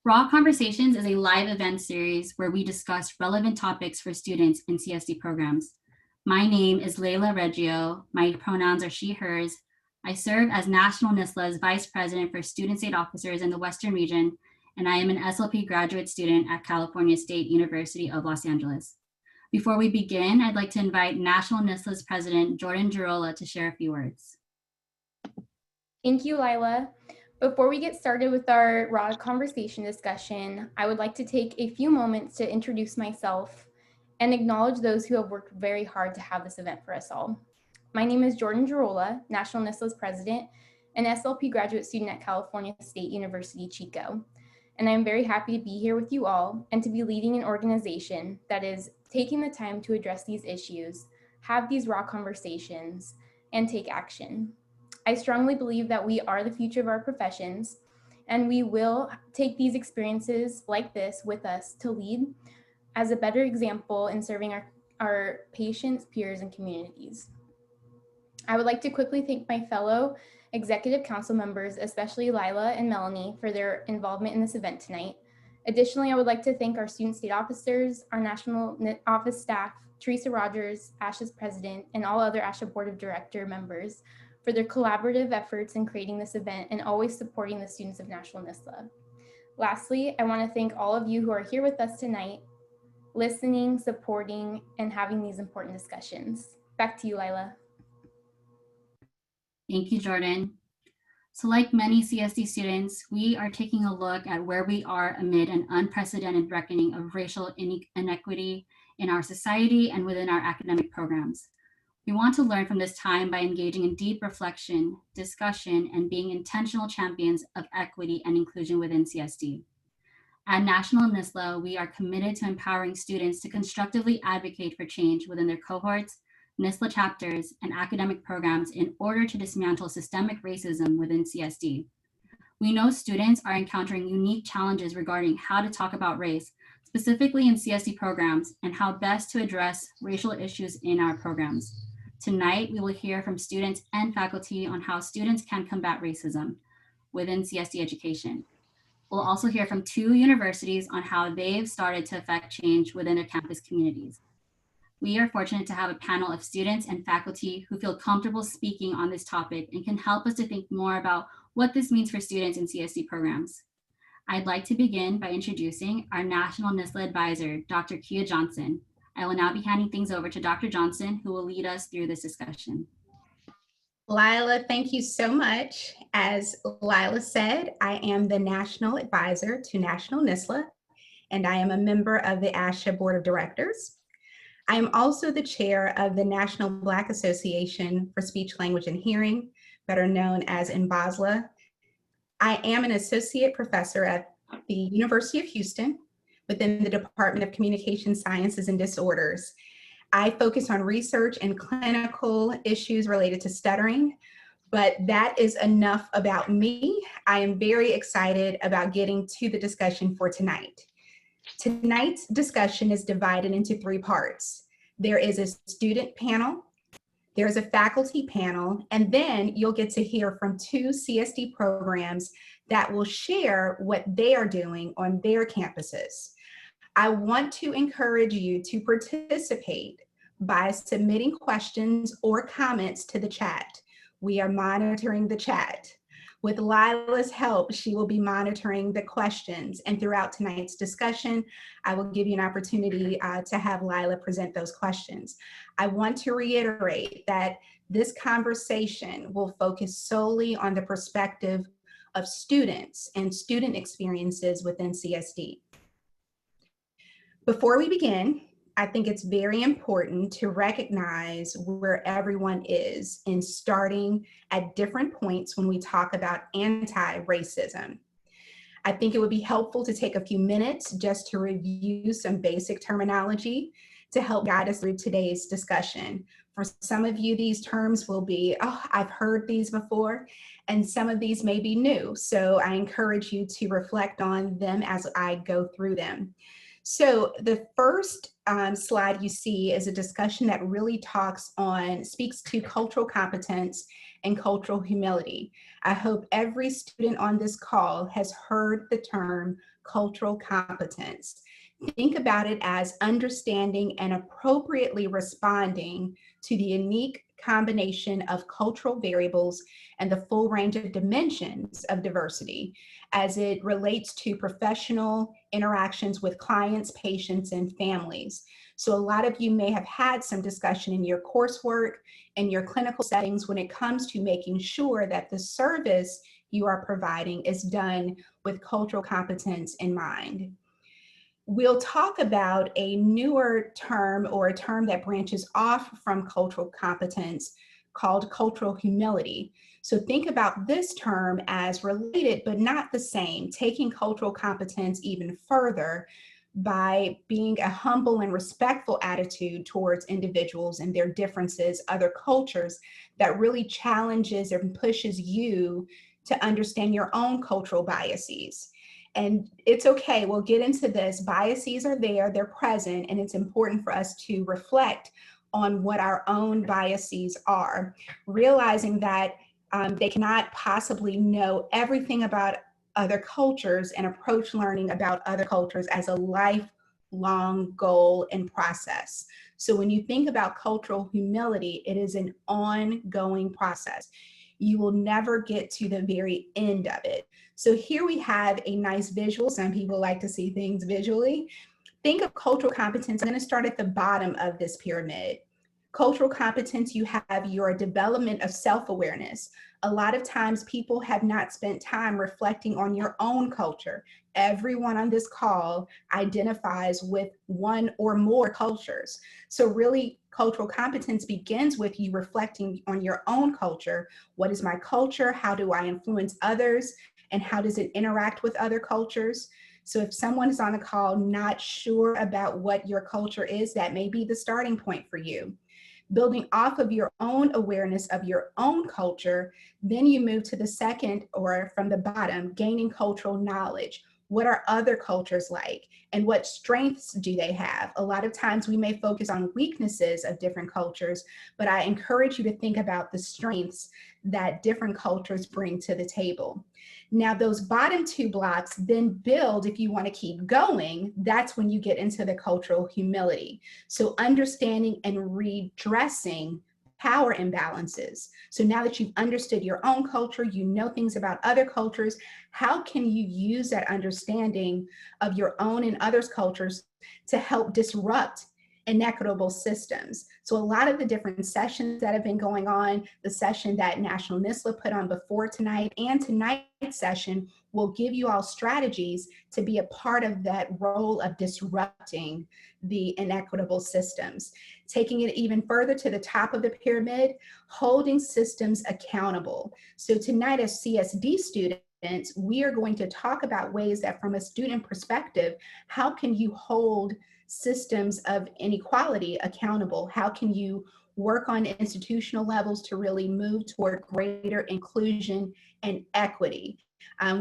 Raw Conversations is a live event series where we discuss relevant topics for students in CSD programs. My name is Layla Reggio. My pronouns are she, hers. I serve as National NSSLHA's Vice President for Student State Officers in the Western region, and I am an SLP graduate student at California State University of Los Angeles. Before we begin, I'd like to invite National NSSLHA's President Jordan Girola to share a few words. Thank you, Lila. Before we get started with our raw conversation discussion, I would like to take a few moments to introduce myself and acknowledge those who have worked very hard to have this event for us all. My name is Jordan Girola, National NSSLHA's President and SLP graduate student at California State University, Chico. And I'm very happy to be here with you all and to be leading an organization that is taking the time to address these issues, have these raw conversations, and take action. I strongly believe that we are the future of our professions, and we will take these experiences like this with us to lead as a better example in serving our patients, peers, and communities. I would like to quickly thank my fellow Executive Council members, especially Lila and Melanie, for their involvement in this event tonight. Additionally, I would like to thank our student state officers, our national office staff, Teresa Rogers, ASHA's president, and all other ASHA Board of Director members for their collaborative efforts in creating this event and always supporting the students of National NSSLHA. Lastly, I want to thank all of you who are here with us tonight, listening, supporting, and having these important discussions. Back to you, Lila. Thank you, Jordan. So like many CSD students, we are taking a look at where we are amid an unprecedented reckoning of racial inequity in our society and within our academic programs. We want to learn from this time by engaging in deep reflection, discussion, and being intentional champions of equity and inclusion within CSD. At National NSSLHA, we are committed to empowering students to constructively advocate for change within their cohorts, NSSLHA chapters, and academic programs in order to dismantle systemic racism within CSD. We know students are encountering unique challenges regarding how to talk about race, specifically in CSD programs, and how best to address racial issues in our programs. Tonight, we will hear from students and faculty on how students can combat racism within CSD education. We'll also hear from 2 universities on how they've started to affect change within their campus communities. We are fortunate to have a panel of students and faculty who feel comfortable speaking on this topic and can help us to think more about what this means for students in CSD programs. I'd like to begin by introducing our National NSSLHA Advisor, Dr. Kia Johnson. I will now be handing things over to Dr. Johnson, who will lead us through this discussion. Lila, thank you so much. As Lila said, I am the National Advisor to National NSSLHA, and I am a member of the ASHA Board of Directors. I am also the chair of the National Black Association for Speech, Language, and Hearing, better known as NBASLA. I am an associate professor at the University of Houston within the Department of Communication Sciences and Disorders. I focus on research and clinical issues related to stuttering, but that is enough about me. I am very excited about getting to the discussion for tonight. Tonight's discussion is divided into 3 parts. There is a student panel, there's a faculty panel, and then you'll get to hear from 2 CSD programs that will share what they are doing on their campuses. I want to encourage you to participate by submitting questions or comments to the chat. We are monitoring the chat. With Lila's help, she will be monitoring the questions, and throughout tonight's discussion, I will give you an opportunity to have Lila present those questions. I want to reiterate that this conversation will focus solely on the perspective of students and student experiences within CSD. Before we begin, I think it's very important to recognize where everyone is in starting at different points when we talk about anti-racism. I think it would be helpful to take a few minutes just to review some basic terminology to help guide us through today's discussion. For some of you, these terms will be, oh, I've heard these before, and some of these may be new. So I encourage you to reflect on them as I go through them. So the first slide you see is a discussion that really speaks to cultural competence and cultural humility. I hope every student on this call has heard the term cultural competence. Think about it as understanding and appropriately responding to the unique combination of cultural variables and the full range of dimensions of diversity as it relates to professional interactions with clients, patients, and families. So a lot of you may have had some discussion in your coursework and your clinical settings when it comes to making sure that the service you are providing is done with cultural competence in mind. We'll talk about a newer term, or a term that branches off from cultural competence, called cultural humility. So think about this term as related but not the same, taking cultural competence even further by being a humble and respectful attitude towards individuals and their differences, other cultures, that really challenges and pushes you to understand your own cultural biases. And it's okay, we'll get into this. Biases are there, they're present, and it's important for us to reflect on what our own biases are, realizing that they cannot possibly know everything about other cultures and approach learning about other cultures as a lifelong goal and process. So when you think about cultural humility, it is an ongoing process. You will never get to the very end of it. So here we have a nice visual. Some people like to see things visually. Think of cultural competence. I'm going to start at the bottom of this pyramid. Cultural competence, you have your development of self-awareness. A lot of times people have not spent time reflecting on your own culture. Everyone on this call identifies with one or more cultures. So really, cultural competence begins with you reflecting on your own culture. What is my culture? How do I influence others? And how does it interact with other cultures? So if someone is on the call not sure about what your culture is, that may be the starting point for you. Building off of your own awareness of your own culture, then you move to the second, or from the bottom, gaining cultural knowledge. What are other cultures like, and what strengths do they have? A lot of times we may focus on weaknesses of different cultures, but I encourage you to think about the strengths that different cultures bring to the table. Now, those bottom two blocks then build, if you want to keep going, that's when you get into the cultural humility. So understanding and redressing power imbalances. So now that you've understood your own culture, you know things about other cultures, how can you use that understanding of your own and others' cultures to help disrupt inequitable systems? So a lot of the different sessions that have been going on, the session that National NSSLHA put on before tonight and tonight's session, will give you all strategies to be a part of that role of disrupting the inequitable systems. Taking it even further to the top of the pyramid, holding systems accountable. So tonight as CSD students, we are going to talk about ways that from a student perspective, how can you hold systems of inequality accountable? How can you work on institutional levels to really move toward greater inclusion and equity?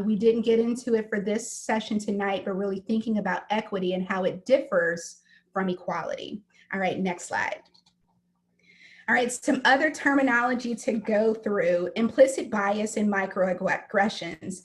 We didn't get into it for this session tonight, but really thinking about equity and how it differs from equality. All right, next slide. All right, some other terminology to go through: implicit bias and microaggressions.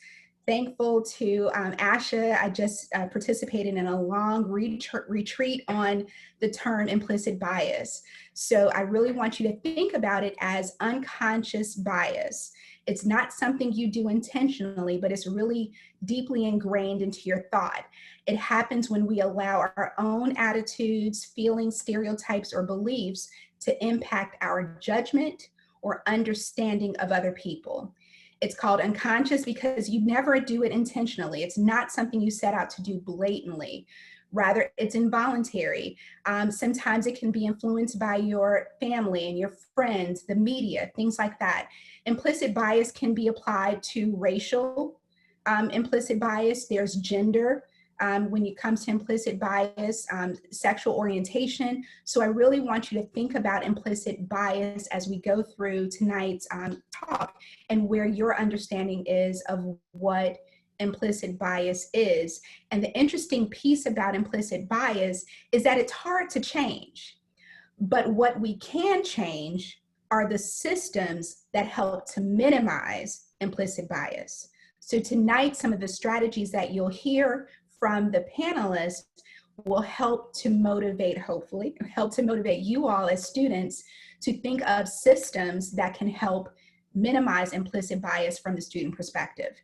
Thankful to ASHA, I just participated in a long retreat on the term implicit bias. So I really want you to think about it as unconscious bias. It's not something you do intentionally, but it's really deeply ingrained into your thought. It happens when we allow our own attitudes, feelings, stereotypes, or beliefs to impact our judgment or understanding of other people. It's called unconscious because you never do it intentionally. It's not something you set out to do blatantly. Rather, it's involuntary. Sometimes it can be influenced by your family and your friends, the media, things like that. Implicit bias can be applied to racial implicit bias. There's gender when it comes to implicit bias, sexual orientation. So I really want you to think about implicit bias as we go through tonight's talk and where your understanding is of what implicit bias is. And the interesting piece about implicit bias is that it's hard to change. But what we can change are the systems that help to minimize implicit bias. So tonight, some of the strategies that you'll hear from the panelists will help to motivate, hopefully, help to motivate you all as students to think of systems that can help minimize implicit bias from the student perspective.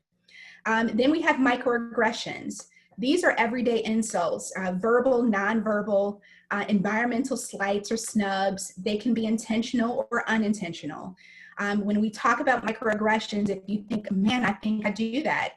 Then we have microaggressions. These are everyday insults, verbal, nonverbal, environmental slights or snubs. They can be intentional or unintentional. When we talk about microaggressions, if you think, man, I think I do that.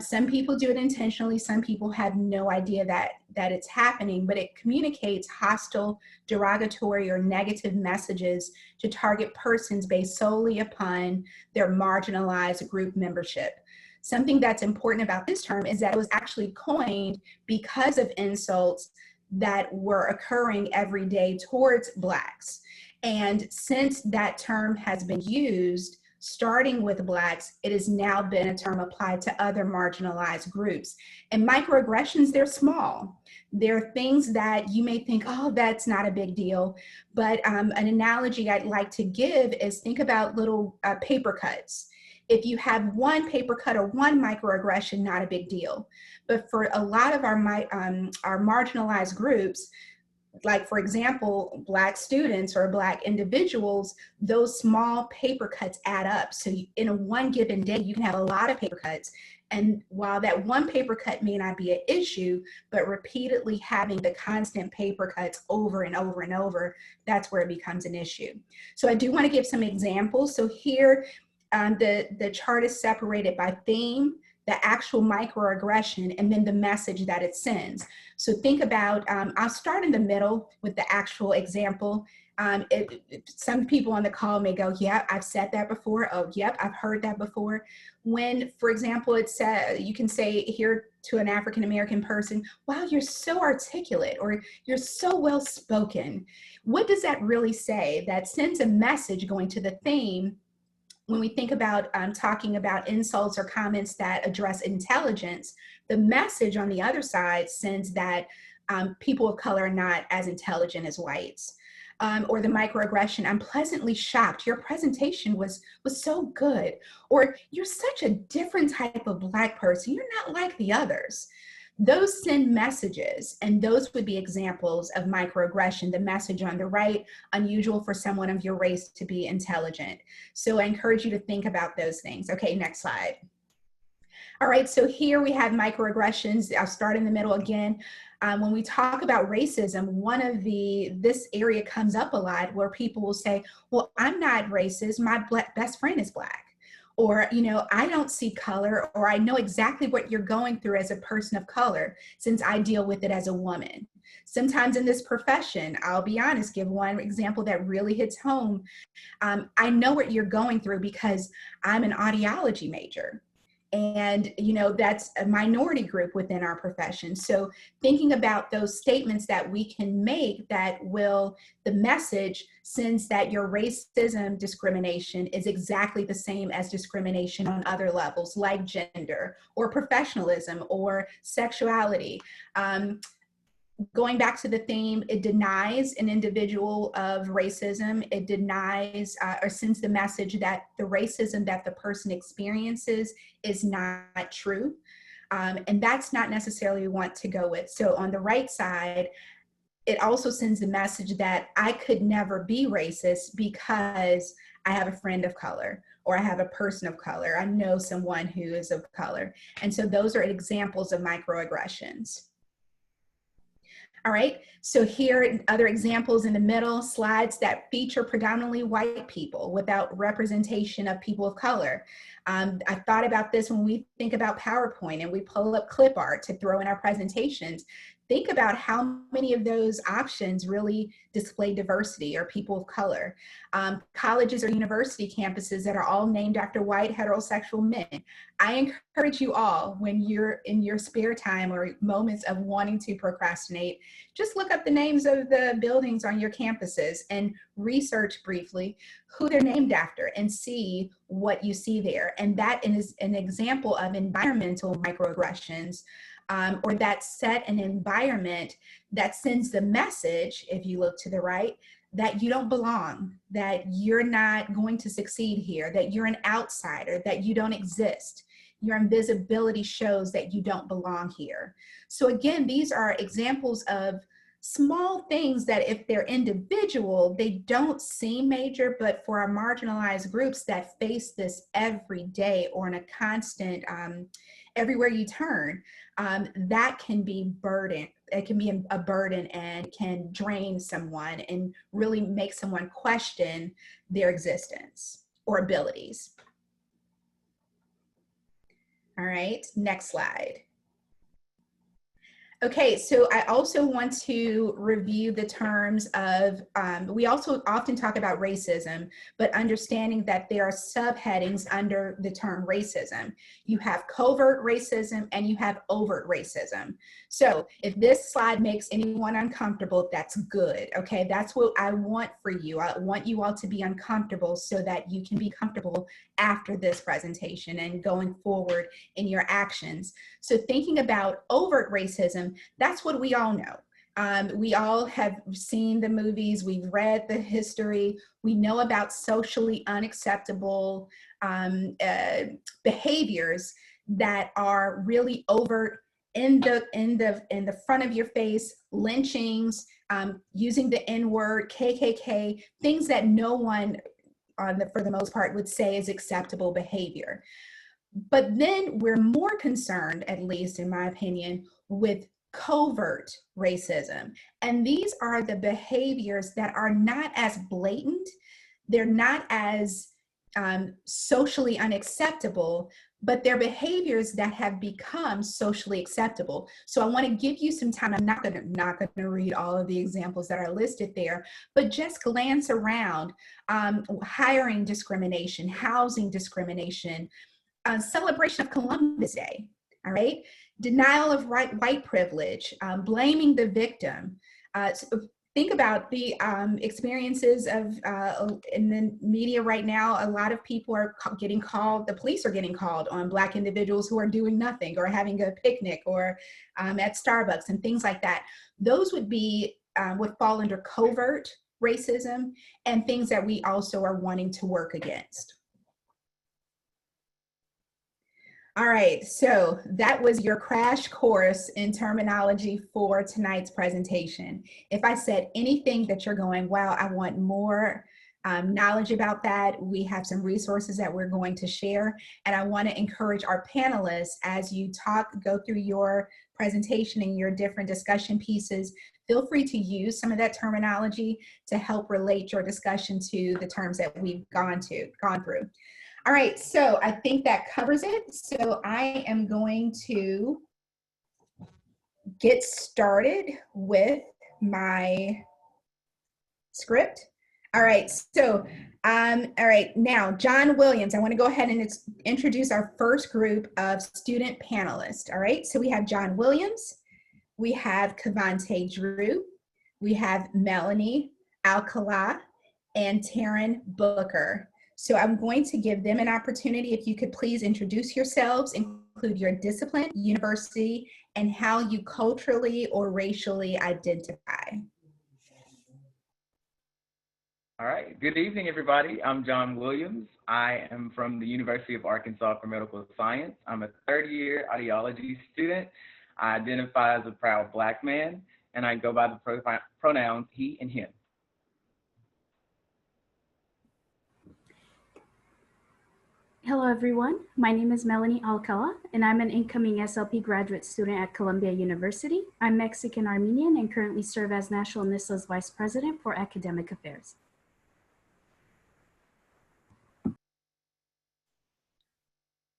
Some people do it intentionally. Some people have no idea that it's happening, but it communicates hostile, derogatory, or negative messages to target persons based solely upon their marginalized group membership. Something that's important about this term is that it was actually coined because of insults that were occurring every day towards Blacks. And since that term has been used, starting with Blacks, it has now been a term applied to other marginalized groups. And microaggressions, they're small. They're things that you may think, oh, that's not a big deal. But an analogy I'd like to give is think about little paper cuts. If you have one paper cut or one microaggression, not a big deal. But for a lot of our marginalized groups, like for example, Black students or Black individuals, those small paper cuts add up. So in a one given day, you can have a lot of paper cuts. And while that one paper cut may not be an issue, but repeatedly having the constant paper cuts over and over and over, that's where it becomes an issue. So I do want to give some examples. So here, the chart is separated by theme, the actual microaggression, and then the message that it sends. So think about, I'll start in the middle with the actual example. Some people on the call may go, yeah, I've said that before. Oh, yep, I've heard that before. When, for example, it says, you can say here to an African-American person, wow, you're so articulate, or you're so well-spoken. What does that really say? That sends a message going to the theme. When we think about talking about insults or comments that address intelligence, the message on the other side sends that people of color are not as intelligent as whites. Or the microaggression, I'm pleasantly shocked. Your presentation was so good. Or you're such a different type of Black person. You're not like the others. Those send messages, and those would be examples of microaggression. The message on the right, unusual for someone of your race to be intelligent. So I encourage you to think about those things. Okay, next slide. All right, so here we have microaggressions. I'll start in the middle again. When we talk about racism, this area comes up a lot where people will say, well, I'm not racist, my best friend is Black. Or, you know, I don't see color, or I know exactly what you're going through as a person of color since I deal with it as a woman. Sometimes in this profession, I'll be honest, give one example that really hits home. I know what you're going through because I'm an audiology major. And, you know, that's a minority group within our profession. So thinking about those statements that we can make that will, the message sends that your racism discrimination is exactly the same as discrimination on other levels, like gender or professionalism or sexuality. Going back to the theme, it denies an individual of racism. It denies or sends the message that the racism that the person experiences is not true. And that's not necessarily what we want to go with. So on the right side, it also sends the message that I could never be racist because I have a friend of color, or I have a person of color. I know someone who is of color. And so those are examples of microaggressions. All right, so here are other examples in the middle, slides that feature predominantly white people without representation of people of color. I thought about this when we think about PowerPoint and we pull up clip art to throw in our presentations. Think about how many of those options really display diversity or people of color. Colleges or university campuses that are all named after white heterosexual men. I encourage you all, when you're in your spare time or moments of wanting to procrastinate, just look up the names of the buildings on your campuses and research briefly who they're named after and see what you see there. And that is an example of environmental microaggressions, or that set an environment that sends the message, if you look to the right, that you don't belong, that you're not going to succeed here, that you're an outsider, that you don't exist. Your invisibility shows that you don't belong here. So again, these are examples of small things that if they're individual, they don't seem major, but for our marginalized groups that face this every day or in a constant, everywhere you turn, that can be burden. It can be a burden and can drain someone and really make someone question their existence or abilities. All right, next slide. Okay, so I also want to review the terms of, we also often talk about racism, but understanding that there are subheadings under the term racism. You have covert racism and you have overt racism. So if this slide makes anyone uncomfortable, that's good, okay? That's what I want for you. I want you all to be uncomfortable so that you can be comfortable after this presentation and going forward in your actions. So thinking about overt racism, that's what we all know. We all have seen the movies, we've read the history, we know about socially unacceptable behaviors that are really overt, in the front of your face, lynchings, using the N-word, KKK, things that no one for the most part would say is acceptable behavior. But then we're more concerned, at least in my opinion, with covert racism. And these are the behaviors that are not as blatant, they're not as socially unacceptable, but they're behaviors that have become socially acceptable. So I want to give you some time. I'm not going to read all of the examples that are listed there, but just glance around. Hiring discrimination, housing discrimination, celebration of Columbus Day, all right? Denial of white privilege, blaming the victim. So think about the experiences of, in the media right now, a lot of people are getting called, the police are getting called on Black individuals who are doing nothing or having a picnic or at Starbucks and things like that. Those would be, would fall under covert racism and things that we also are wanting to work against. All right, so that was your crash course in terminology for tonight's presentation. If I said anything that you're going, wow, I want more knowledge about that, we have some resources that we're going to share. And I want to encourage our panelists, as you go through your presentation and your different discussion pieces, feel free to use some of that terminology to help relate your discussion to the terms that we've gone through. All right, so I think that covers it. So I am going to get started with my script. All right, so, all right, now, John Williams, I want to go ahead and introduce our first group of student panelists. All right, so we have John Williams, we have Kevante Drew, we have Melanie, Alcala, and Taryn Booker. So I'm going to give them an opportunity. If you could please introduce yourselves, include your discipline, university, and how you culturally or racially identify. All right, good evening, everybody. I'm John Williams. I am from the University of Arkansas for Medical Science. I'm a third-year audiology student. I identify as a proud Black man, and I go by the pronouns he and him. Hello, everyone. My name is Melanie Alcala, and I'm an incoming SLP graduate student at Columbia University. I'm Mexican Armenian and currently serve as National NSSLHA's Vice President for Academic Affairs.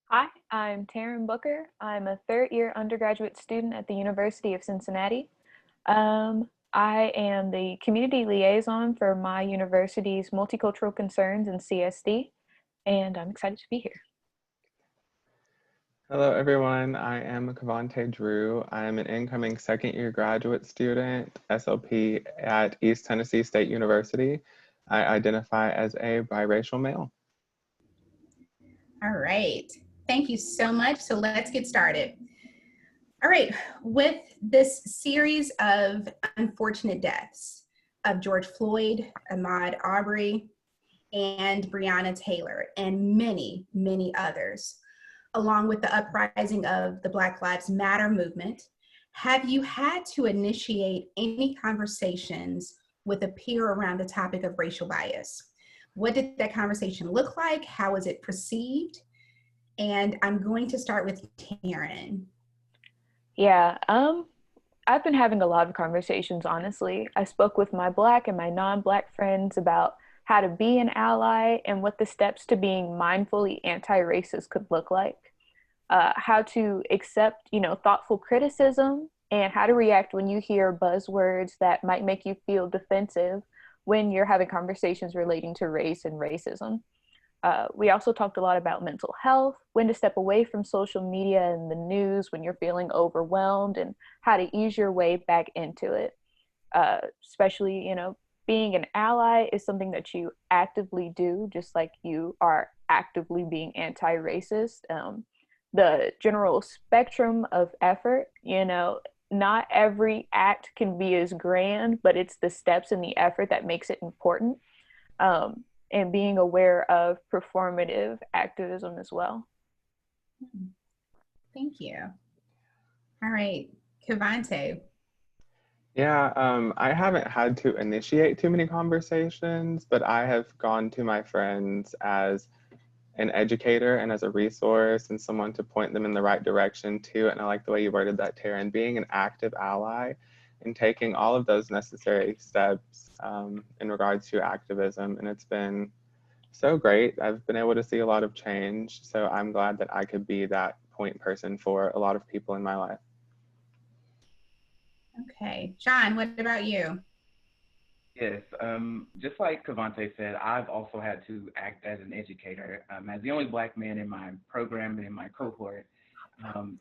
Hi, I'm Taryn Booker. I'm a third-year undergraduate student at the University of Cincinnati. I am the community liaison for my university's Multicultural Concerns in CSD. And I'm excited to be here. Hello, everyone. I am Kevante Drew. I'm an incoming second-year graduate student, SLP, at East Tennessee State University. I identify as a biracial male. All right. Thank you so much. So let's get started. All right. With this series of unfortunate deaths of George Floyd, Ahmaud Arbery, and Breonna Taylor, and many, many others, along with the uprising of the Black Lives Matter movement, have you had to initiate any conversations with a peer around the topic of racial bias? What did that conversation look like? How was it perceived? And I'm going to start with Taryn. Yeah, I've been having a lot of conversations, honestly. I spoke with my Black and my non-Black friends about how to be an ally and what the steps to being mindfully anti-racist could look like. How to accept, thoughtful criticism, and how to react when you hear buzzwords that might make you feel defensive when you're having conversations relating to race and racism. We also talked a lot about mental health, when to step away from social media and the news when you're feeling overwhelmed, and how to ease your way back into it. Especially, being an ally is something that you actively do, just like you are actively being anti-racist. The general spectrum of effort, not every act can be as grand, but it's the steps and the effort that makes it important. And being aware of performative activism as well. Thank you. All right, Kevante. Yeah, I haven't had to initiate too many conversations, but I have gone to my friends as an educator and as a resource and someone to point them in the right direction too. And I like the way you worded that, Taryn, being an active ally and taking all of those necessary steps in regards to activism. And it's been so great. I've been able to see a lot of change. So I'm glad that I could be that point person for a lot of people in my life. Okay, John, what about you? Yes, just like Kevante said, I've also had to act as an educator. As the only Black man in my program and in my cohort,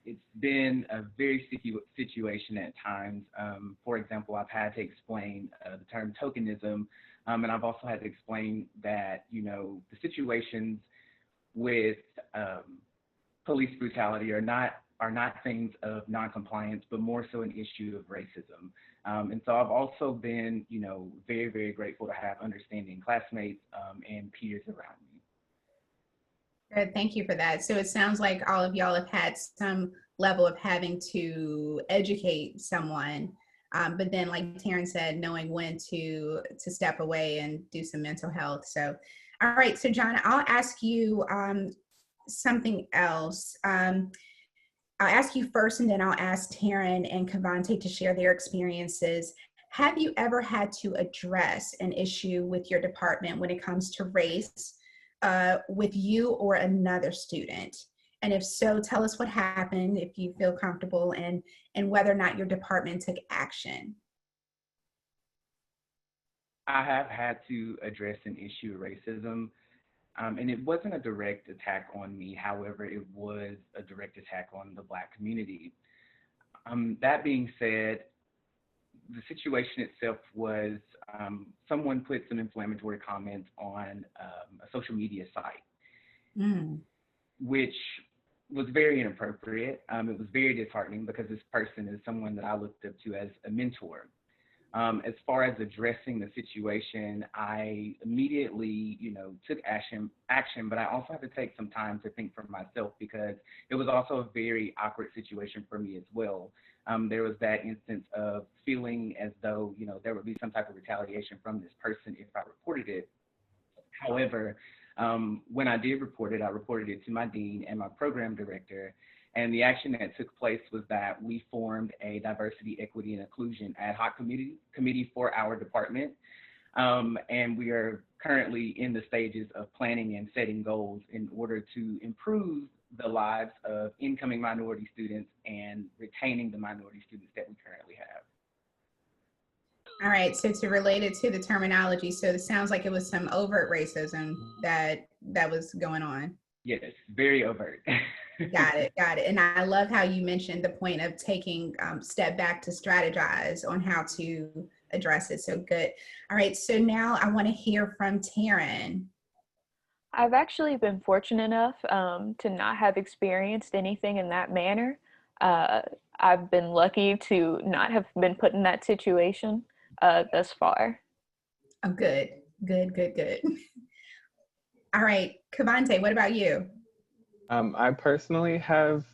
it's been a very sticky situation at times. For example, I've had to explain the term tokenism, and I've also had to explain that, the situations with police brutality are not things of noncompliance, but more so an issue of racism. And so I've also been, very, very grateful to have understanding classmates and peers around me. Good, thank you for that. So it sounds like all of y'all have had some level of having to educate someone, but then like Taryn said, knowing when to step away and do some mental health. So, all right, so John, I'll ask you something else. I'll ask you first, and then I'll ask Taryn and Kevante to share their experiences. Have you ever had to address an issue with your department when it comes to race with you or another student? And if so, tell us what happened, if you feel comfortable, and whether or not your department took action. I have had to address an issue of racism. And it wasn't a direct attack on me. However, it was a direct attack on the Black community. That being said, the situation itself was someone put some inflammatory comments on a social media site, which was very inappropriate. It was very disheartening because this person is someone that I looked up to as a mentor. As far as addressing the situation, I immediately, took action, but I also had to take some time to think for myself because it was also a very awkward situation for me as well. There was that instance of feeling as though, there would be some type of retaliation from this person if I reported it. However, when I did report it, I reported it to my dean and my program director. And the action that took place was that we formed a diversity, equity, and inclusion ad hoc committee for our department. And we are currently in the stages of planning and setting goals in order to improve the lives of incoming minority students and retaining the minority students that we currently have. All right, so to relate it to the terminology, so it sounds like it was some overt racism that was going on. Yes, very overt. Got it. And I love how you mentioned the point of taking step back to strategize on how to address it. So good. All right, so now I want to hear from Taryn. I've actually been fortunate enough to not have experienced anything in that manner. I've been lucky to not have been put in that situation thus far. Oh, good, good, good, good. All right, Kevante, what about you? I personally have,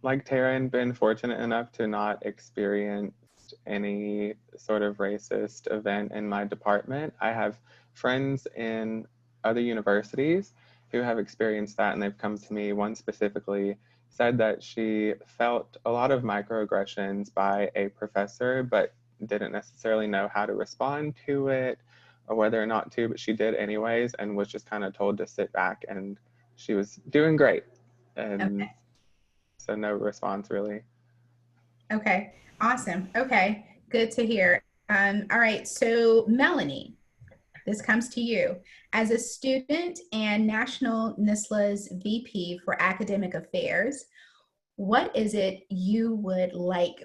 like Taryn, been fortunate enough to not experience any sort of racist event in my department. I have friends in other universities who have experienced that, and they've come to me. One specifically said that she felt a lot of microaggressions by a professor, but didn't necessarily know how to respond to it or whether or not to, but she did anyways and was just kind of told to sit back, and she was doing great. And Okay. so no response really. Okay, awesome. Okay, good to hear. All right, so Melanie, this comes to you. As a student and National NSSLHA's VP for Academic Affairs, what is it you would like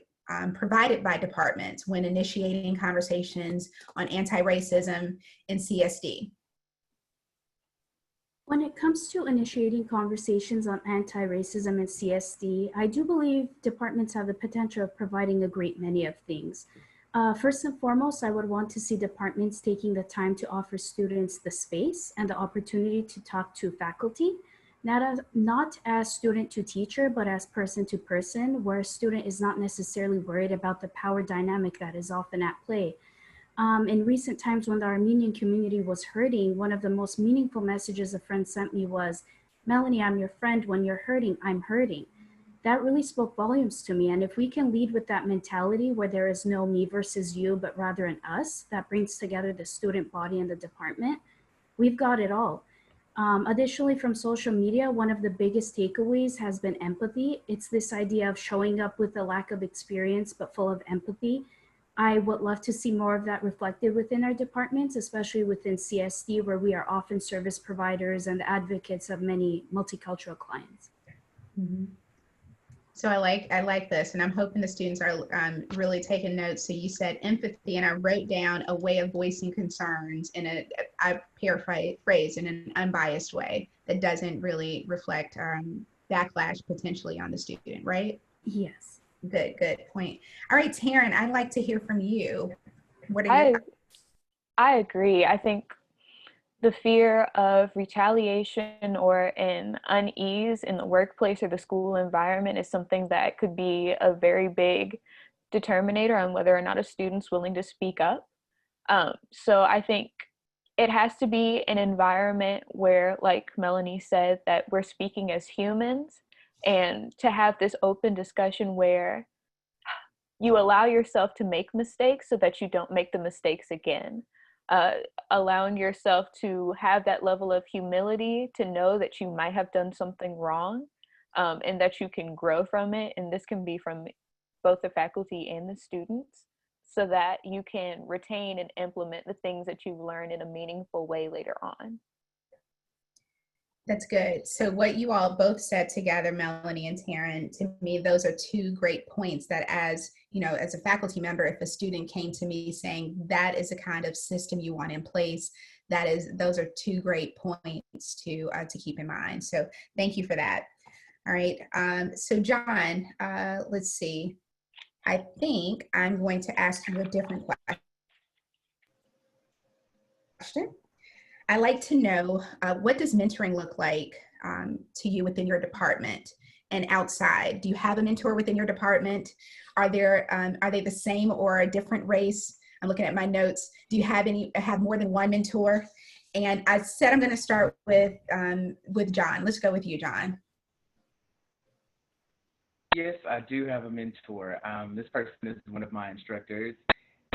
provided by departments when initiating conversations on anti-racism in CSD? When it comes to initiating conversations on anti-racism in CSD, I do believe departments have the potential of providing a great many of things. First and foremost, I would want to see departments taking the time to offer students the space and the opportunity to talk to faculty, not as student to teacher, but as person to person, where a student is not necessarily worried about the power dynamic that is often at play. In recent times when the Armenian community was hurting, one of the most meaningful messages a friend sent me was, "Melanie, I'm your friend. When you're hurting, I'm hurting." That really spoke volumes to me. And if we can lead with that mentality where there is no me versus you, but rather an us that brings together the student body and the department, we've got it all. Additionally, from social media, one of the biggest takeaways has been empathy. It's this idea of showing up with a lack of experience, but full of empathy. I would love to see more of that reflected within our departments, especially within CSD, where we are often service providers and advocates of many multicultural clients. Mm-hmm. So I like this, and I'm hoping the students are really taking notes. So you said empathy, and I wrote down a way of voicing concerns I paraphrase in an unbiased way that doesn't really reflect backlash potentially on the student, right? Yes. Good point. All right, Taryn, I'd like to hear from you. What are your thoughts? I agree. I think the fear of retaliation or an unease in the workplace or the school environment is something that could be a very big determinator on whether or not a student's willing to speak up. So I think it has to be an environment where, like Melanie said, that we're speaking as humans, and to have this open discussion where you allow yourself to make mistakes so that you don't make the mistakes again. Allowing yourself to have that level of humility to know that you might have done something wrong, and that you can grow from it. And this can be from both the faculty and the students, so that you can retain and implement the things that you've learned in a meaningful way later on. That's good. So what you all both said together, Melanie and Taryn, to me, those are two great points that as a faculty member, if a student came to me saying that is a kind of system you want in place, those are two great points to keep in mind. So thank you for that. All right. So John, let's see. I think I'm going to ask you a different question. I like to know, what does mentoring look like to you within your department and outside? Do you have a mentor within your department? Are they the same or a different race? I'm looking at my notes. Do you have more than one mentor? And I said I'm going to start with John. Let's go with you, John. Yes, I do have a mentor. This person is one of my instructors,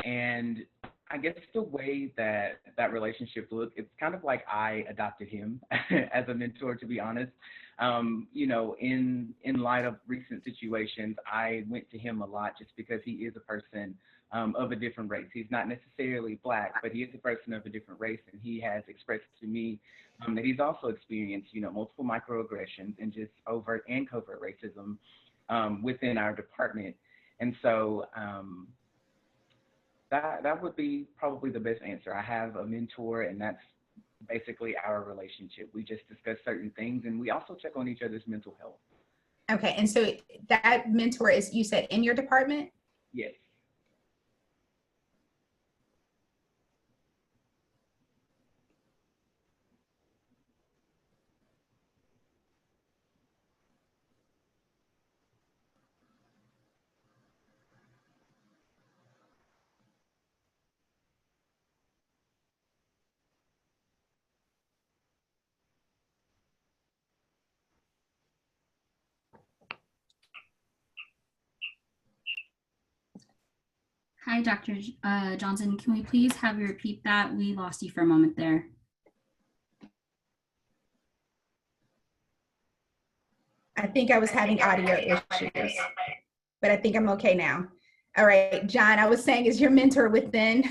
and I guess the way that relationship looks, it's kind of like I adopted him as a mentor, to be honest. In light of recent situations, I went to him a lot just because he is a person of a different race. He's not necessarily Black, but he is a person of a different race, and he has expressed to me that he's also experienced, multiple microaggressions and just overt and covert racism within our department. And so that would be probably the best answer. I have a mentor, and that's basically our relationship. We just discuss certain things, and we also check on each other's mental health. Okay, and so that mentor is, you said, in your department? Yes. Hi, Dr. Johnson. Can we please have you repeat that? We lost you for a moment there. I think I was having audio issues, but I think I'm okay now. All right, John, I was saying, is your mentor within,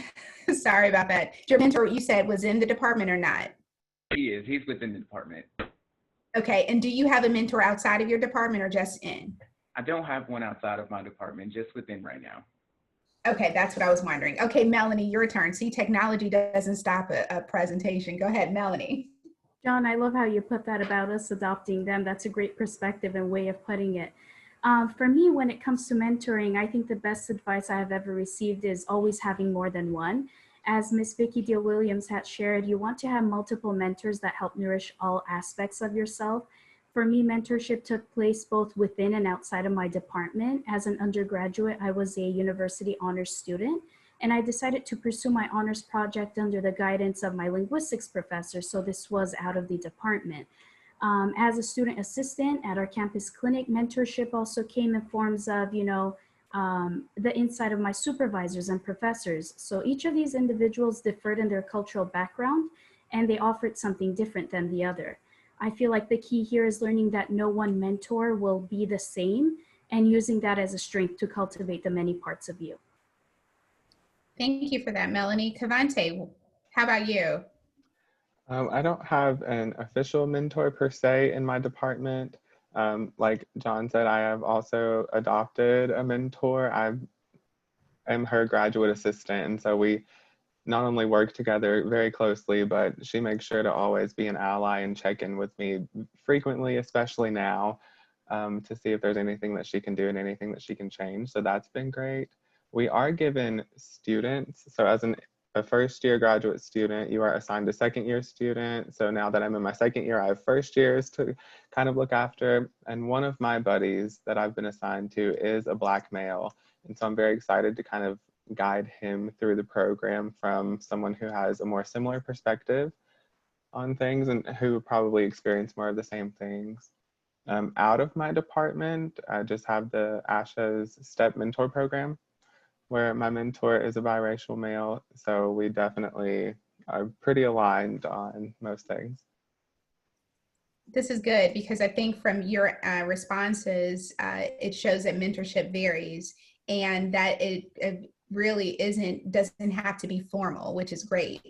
sorry about that. Your mentor, you said, was in the department or not? He is. He's within the department. Okay, and do you have a mentor outside of your department or just in? I don't have one outside of my department, just within right now. Okay, that's what I was wondering. Okay, Melanie, your turn. See, technology doesn't stop a presentation. Go ahead, Melanie. John, I love how you put that about us adopting them. That's a great perspective and way of putting it. For me, when it comes to mentoring, I think the best advice I have ever received is always having more than one. As Ms. Vicki Deal Williams had shared, you want to have multiple mentors that help nourish all aspects of yourself. For me, mentorship took place both within and outside of my department. As an undergraduate, I was a university honors student, and I decided to pursue my honors project under the guidance of my linguistics professor, so this was out of the department. As a student assistant at our campus clinic, mentorship also came in forms of, the insight of my supervisors and professors. So each of these individuals differed in their cultural background, and they offered something different than the other. I feel like the key here is learning that no one mentor will be the same, and using that as a strength to cultivate the many parts of you. Thank you for that, Melanie. Kevante, how about you? I don't have an official mentor per se in my department. Like John said, I have also adopted a mentor. I am her graduate assistant, and so we not only work together very closely, but she makes sure to always be an ally and check in with me frequently, especially now, to see if there's anything that she can do and anything that she can change. So that's been great. We are given students. So as a first year graduate student, you are assigned a second year student. So now that I'm in my second year, I have first years to kind of look after. And one of my buddies that I've been assigned to is a Black male. And so I'm very excited to kind of guide him through the program from someone who has a more similar perspective on things and who probably experience more of the same things. Out of my department, I just have the ASHA's STEP mentor program, where my mentor is a biracial male. So we definitely are pretty aligned on most things. This is good because I think from your responses, it shows that mentorship varies and that it really doesn't have to be formal, which is great.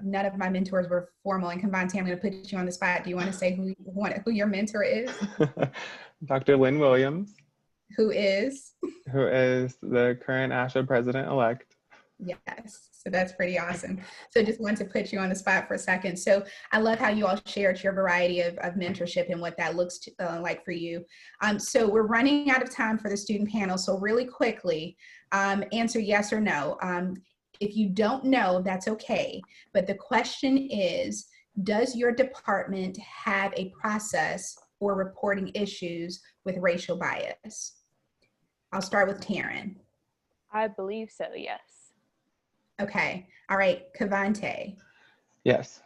None of my mentors were formal. And Kevante, I'm going to put you on the spot. Do you want to say who your mentor is? Dr. Lynn Williams. Who is? Who is the current ASHA president-elect. Yes, so that's pretty awesome. So just wanted to put you on the spot for a second. So I love how you all shared your variety of mentorship and what that looks like for you. So we're running out of time for the student panel. So really quickly, answer yes or no. If you don't know, that's okay. But the question is, does your department have a process for reporting issues with racial bias? I'll start with Taryn. I believe so, yes. Okay. All right. Kevante. Yes.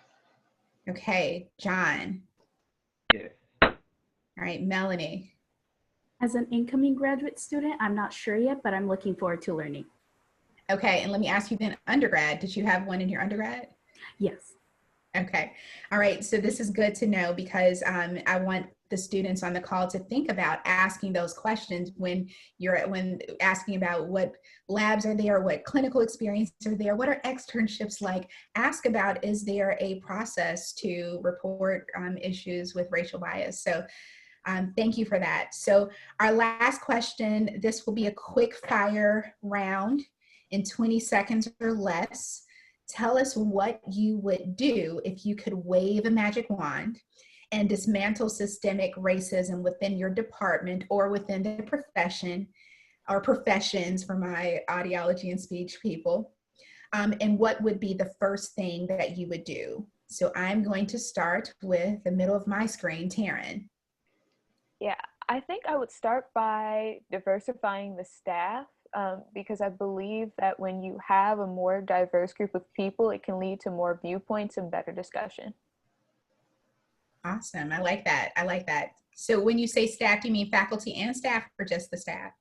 Okay. John. Yes. All right. Melanie. As an incoming graduate student, I'm not sure yet, but I'm looking forward to learning. Okay. And let me ask you then, undergrad, did you have one in your undergrad? Yes. Okay. All right. So this is good to know because I want the students on the call to think about asking those questions when asking about what labs are there, what clinical experiences are there, what are externships like. Ask about, is there a process to report issues with racial bias? So thank you for that. So our last question, this will be a quick fire round in 20 seconds or less. tell us what you would do if you could wave a magic wand and dismantle systemic racism within your department or within the profession or professions for my audiology and speech people. And what would be the first thing that you would do? So I'm going to start with the middle of my screen, Taryn. Yeah, I think I would start by diversifying the staff because I believe that when you have a more diverse group of people, it can lead to more viewpoints and better discussion. Awesome. I like that. I like that. So when you say staff, do you mean faculty and staff or just the staff?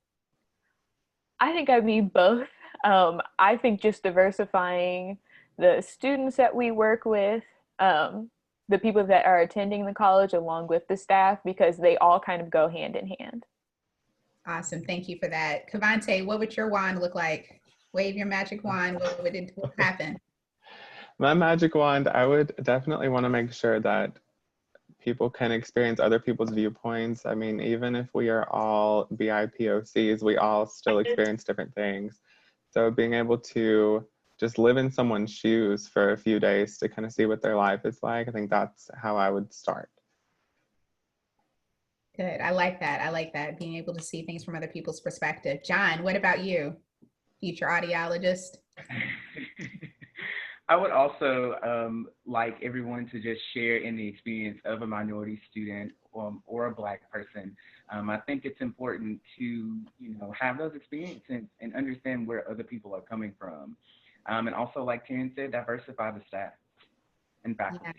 I think I mean both. I think just diversifying the students that we work with, the people that are attending the college along with the staff, because they all kind of go hand in hand. Awesome. Thank you for that. Kevante, what would your wand look like? Wave your magic wand. What would it happen? My magic wand, I would definitely want to make sure that people can experience other people's viewpoints. I mean, even if we are all BIPOCs, we all still experience different things. So being able to just live in someone's shoes for a few days to kind of see what their life is like, I think that's how I would start. Good. I like that. I like that, being able to see things from other people's perspective. John, what about you, future audiologist? I would also like everyone to just share in the experience of a minority student or a Black person. I think it's important to, have those experiences and understand where other people are coming from. And also, like Taryn said, diversify the staff and faculty. Yeah.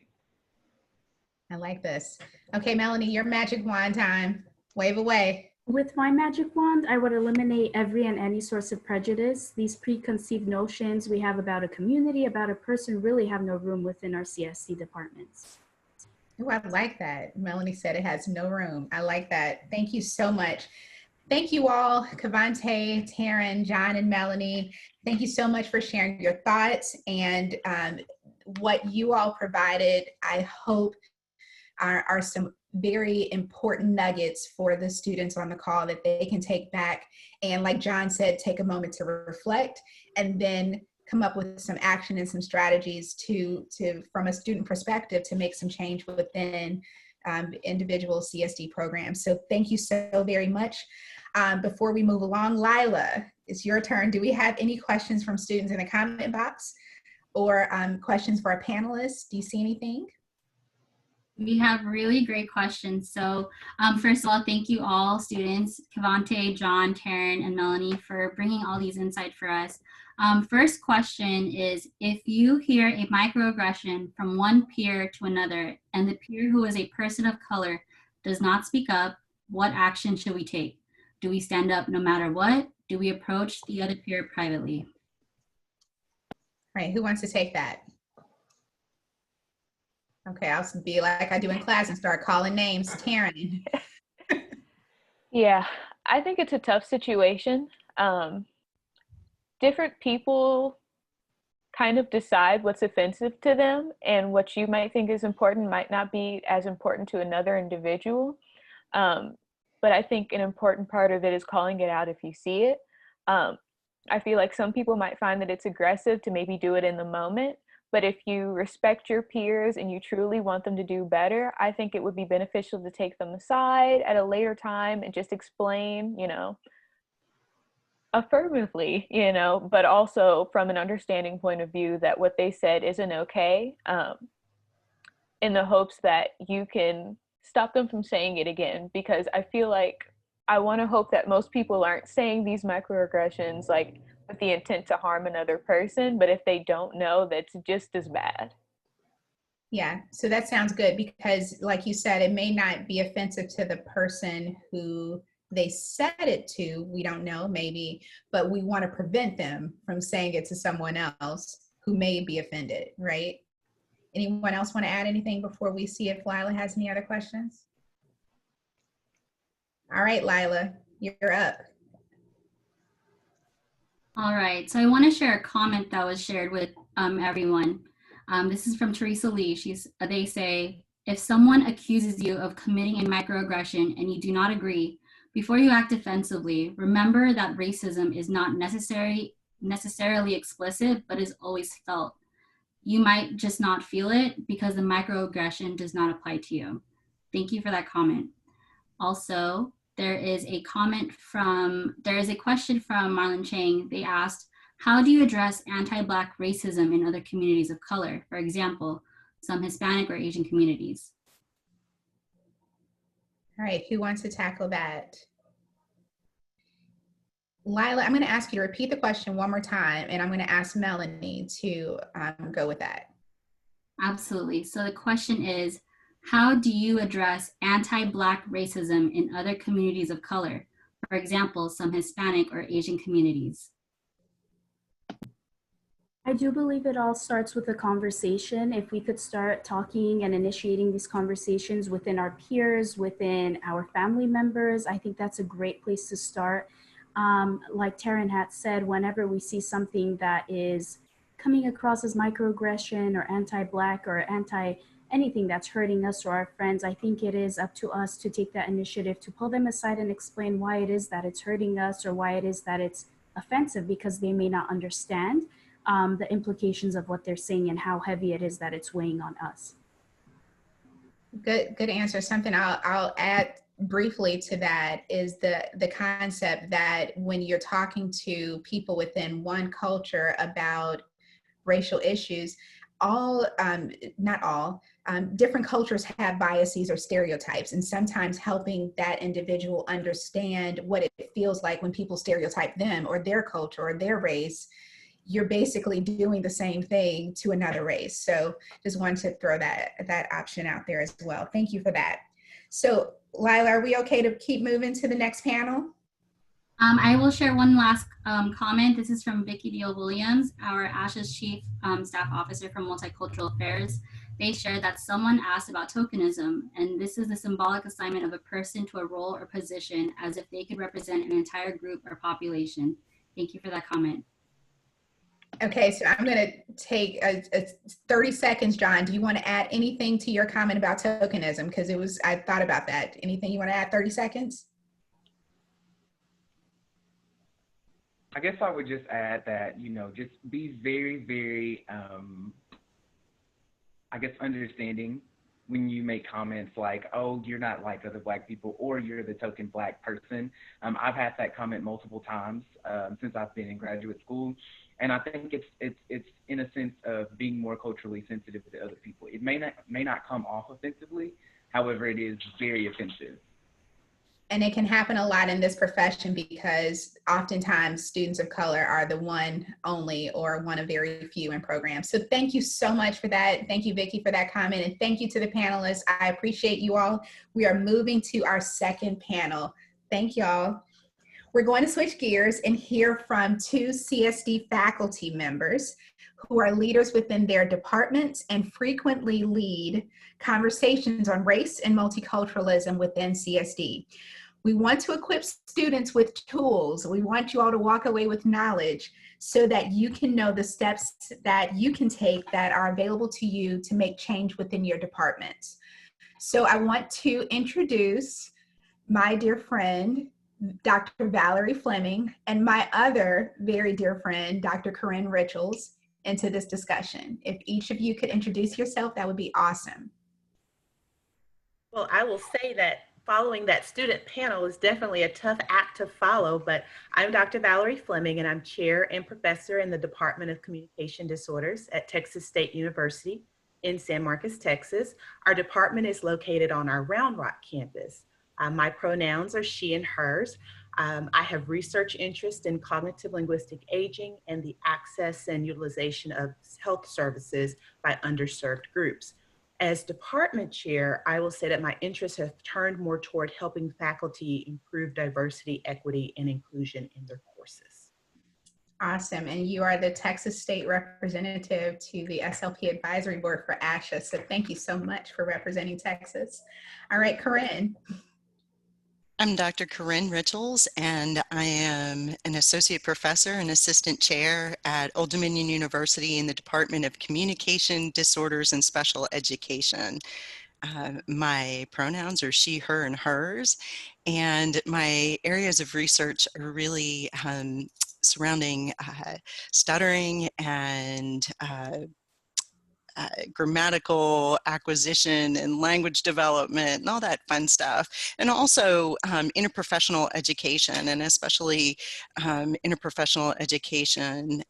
I like this. Okay, Melanie, your magic wand time. Wave away. With my magic wand, I would eliminate every and any source of prejudice. These preconceived notions we have about a community, about a person, really have no room within our CSD departments. Oh, I like that. Melanie said it has no room. I like that. Thank you so much. Thank you all, Kevante, Taryn, John, and Melanie. Thank you so much for sharing your thoughts and what you all provided. I hope are some very important nuggets for the students on the call that they can take back. And like John said, take a moment to reflect and then come up with some action and some strategies to from a student perspective, to make some change within individual CSD programs. So thank you so very much. Before we move along, Lila, it's your turn. Do we have any questions from students in the comment box or questions for our panelists? Do you see anything? We have really great questions. So first of all, thank you all students, Kevante, John, Taryn, and Melanie, for bringing all these insights for us. First question is, if you hear a microaggression from one peer to another and the peer who is a person of color does not speak up, what action should we take? Do we stand up no matter what? Do we approach the other peer privately? All right, who wants to take that? Okay, I'll be like I do in class and start calling names. Taryn. Yeah, I think it's a tough situation. Different people kind of decide what's offensive to them, and what you might think is important might not be as important to another individual. But I think an important part of it is calling it out if you see it. I feel like some people might find that it's aggressive to maybe do it in the moment, but if you respect your peers and you truly want them to do better, I think it would be beneficial to take them aside at a later time and just explain, affirmatively, but also from an understanding point of view that what they said isn't okay, in the hopes that you can stop them from saying it again. Because I feel like I want to hope that most people aren't saying these microaggressions like with the intent to harm another person, but if they don't know, that's just as bad. Yeah, so that sounds good, because like you said, it may not be offensive to the person who they said it to, we don't know, maybe, but we want to prevent them from saying it to someone else who may be offended, right? Anyone else want to add anything before we see if Lila has any other questions? All right, Lila, you're up. All right, so I want to share a comment that was shared with everyone. This is from Teresa Lee. They say, if someone accuses you of committing a microaggression and you do not agree, before you act defensively, remember that racism is not necessarily explicit, but is always felt. You might just not feel it because the microaggression does not apply to you. Thank you for that comment. Also, there is a question from Marlon Chang. They asked, how do you address anti-Black racism in other communities of color? For example, some Hispanic or Asian communities. All right, who wants to tackle that? Lila, I'm going to ask you to repeat the question one more time, and I'm going to ask Melanie to go with that. Absolutely. So the question is, how do you address anti-Black racism in other communities of color? For example, some Hispanic or Asian communities. I do believe it all starts with a conversation. If we could start talking and initiating these conversations within our peers, within our family members, I think that's a great place to start. Like Taryn had said, whenever we see something that is coming across as microaggression or anti-Black or anything that's hurting us or our friends, I think it is up to us to take that initiative to pull them aside and explain why it is that it's hurting us or why it is that it's offensive, because they may not understand the implications of what they're saying and how heavy it is that it's weighing on us. Good answer. Something I'll add briefly to that is the concept that when you're talking to people within one culture about racial issues, not all, different cultures have biases or stereotypes, and sometimes helping that individual understand what it feels like when people stereotype them or their culture or their race, you're basically doing the same thing to another race. So just wanted to throw that option out there as well. Thank you for that. So Lila, are we okay to keep moving to the next panel? I will share one last comment. This is from Vicki Deal Williams, our ASHA's Chief Staff Officer for Multicultural Affairs. They shared that someone asked about tokenism, and this is the symbolic assignment of a person to a role or position as if they could represent an entire group or population. Thank you for that comment. Okay, so I'm going to take 30 seconds, John. Do you want to add anything to your comment about tokenism? Because I thought about that. Anything you want to add, 30 seconds? I guess I would just add that, just be very, very, understanding when you make comments like, oh, you're not like other Black people, or you're the token Black person. I've had that comment multiple times since I've been in graduate school. And I think it's in a sense of being more culturally sensitive to other people. It may not come off offensively, however, it is very offensive. And it can happen a lot in this profession because oftentimes students of color are the one only or one of very few in programs. So thank you so much for that. Thank you, Vicki, for that comment. And thank you to the panelists. I appreciate you all. We are moving to our second panel. Thank y'all. We're going to switch gears and hear from two CSD faculty members who are leaders within their departments and frequently lead conversations on race and multiculturalism within CSD. We want to equip students with tools. We want you all to walk away with knowledge so that you can know the steps that you can take that are available to you to make change within your departments. So I want to introduce my dear friend, Dr. Valerie Fleming, and my other very dear friend, Dr. Corinne Richels, into this discussion. If each of you could introduce yourself, that would be awesome. Well, I will say that following that student panel is definitely a tough act to follow, but I'm Dr. Valerie Fleming, and I'm chair and professor in the Department of Communication Disorders at Texas State University in San Marcos, Texas. Our department is located on our Round Rock campus. My pronouns are she and hers. I have research interest in cognitive linguistic aging and the access and utilization of health services by underserved groups. As department chair, I will say that my interests have turned more toward helping faculty improve diversity, equity, and inclusion in their courses. Awesome, and you are the Texas State representative to the SLP Advisory Board for ASHA, so thank you so much for representing Texas. All right, Corinne. I'm Dr. Corinne Richels, and I am an associate professor and assistant chair at Old Dominion University in the Department of Communication Disorders and Special Education. My pronouns are she, her, and hers, and my areas of research are really surrounding stuttering and grammatical acquisition and language development and all that fun stuff. And also interprofessional education, and especially interprofessional education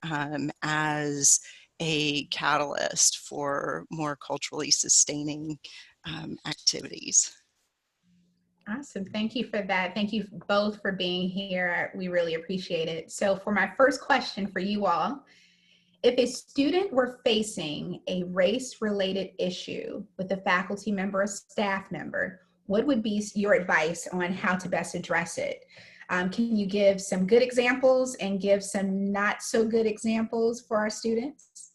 as a catalyst for more culturally sustaining activities. Awesome. Thank you for that. Thank you both for being here. We really appreciate it. So for my first question for you all, if a student were facing a race-related issue with a faculty member or staff member, what would be your advice on how to best address it? Can you give some good examples and give some not so good examples for our students?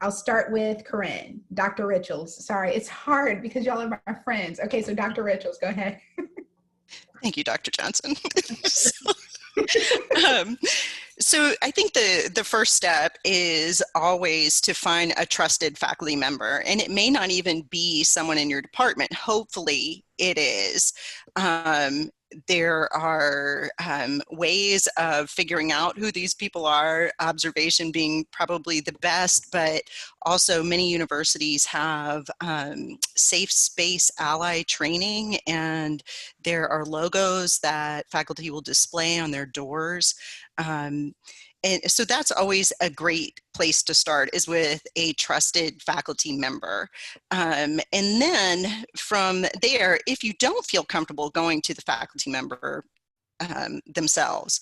I'll start with Corinne, Dr. Richards. Sorry, it's hard because y'all are my friends. Okay, so Dr. Richards, go ahead. Thank you, Dr. Johnson. So I think the first step is always to find a trusted faculty member, and it may not even be someone in your department. Hopefully it is. There are ways of figuring out who these people are, observation being probably the best, but also many universities have safe space ally training, and there are logos that faculty will display on their doors. And so that's always a great place to start, is with a trusted faculty member. And then from there, if you don't feel comfortable going to the faculty member themselves,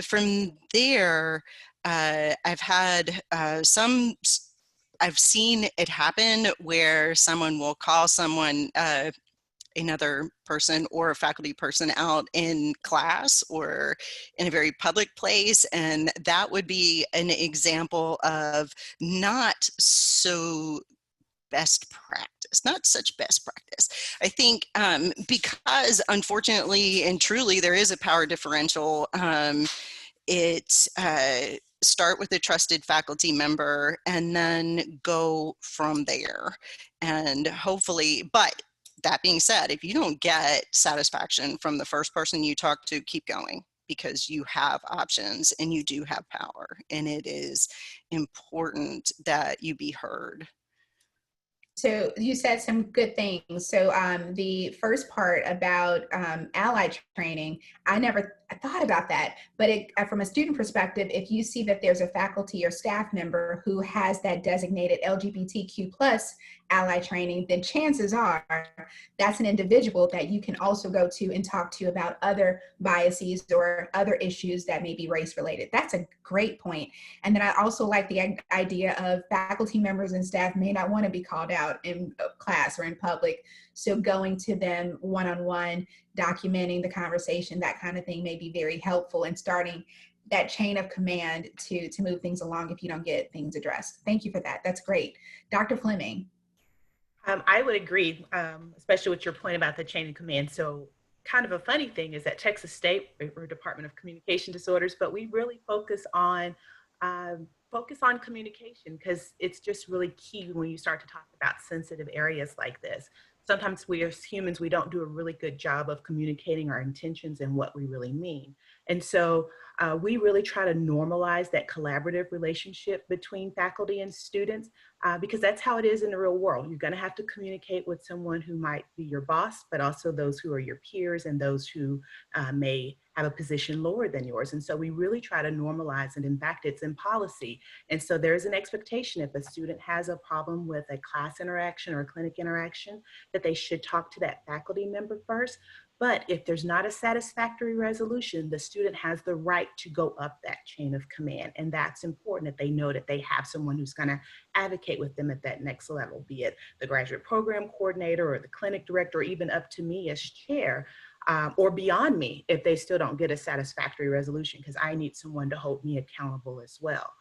from there, I've seen it happen where someone will call someone, another person or a faculty person out in class or in a very public place, and that would be an example of not so best practice, not such best practice. I think because unfortunately and truly there is a power differential, start with a trusted faculty member and then go from there. And hopefully, but that being said, if you don't get satisfaction from the first person you talk to, keep going, because you have options and you do have power, and it is important that you be heard. So you said some good things. So the first part about ally training, I never thought about that, but from a student perspective, if you see that there's a faculty or staff member who has that designated LGBTQ+ ally training, then chances are that's an individual that you can also go to and talk to about other biases or other issues that may be race related. That's a great point. And then I also like the idea of faculty members and staff may not want to be called out in class or in public. So going to them one-on-one, documenting the conversation, that kind of thing may be very helpful in starting that chain of command to move things along if you don't get things addressed. Thank you for that. That's great. Dr. Fleming. I would agree, especially with your point about the chain of command. So kind of a funny thing is that Texas State, we're Department of Communication Disorders, but we really focus on communication, because it's just really key when you start to talk about sensitive areas like this. Sometimes we as humans, we don't do a really good job of communicating our intentions and what we really mean. And so we really try to normalize that collaborative relationship between faculty and students, because that's how it is in the real world. You're going to have to communicate with someone who might be your boss, but also those who are your peers and those who may have a position lower than yours. And so we really try to normalize, and in fact, it's in policy. And so there's an expectation if a student has a problem with a class interaction or a clinic interaction, that they should talk to that faculty member first. But if there's not a satisfactory resolution, the student has the right to go up that chain of command. And that's important, that they know that they have someone who's going to advocate with them at that next level, be it the graduate program coordinator or the clinic director, or even up to me as chair, or beyond me if they still don't get a satisfactory resolution, because I need someone to hold me accountable as well.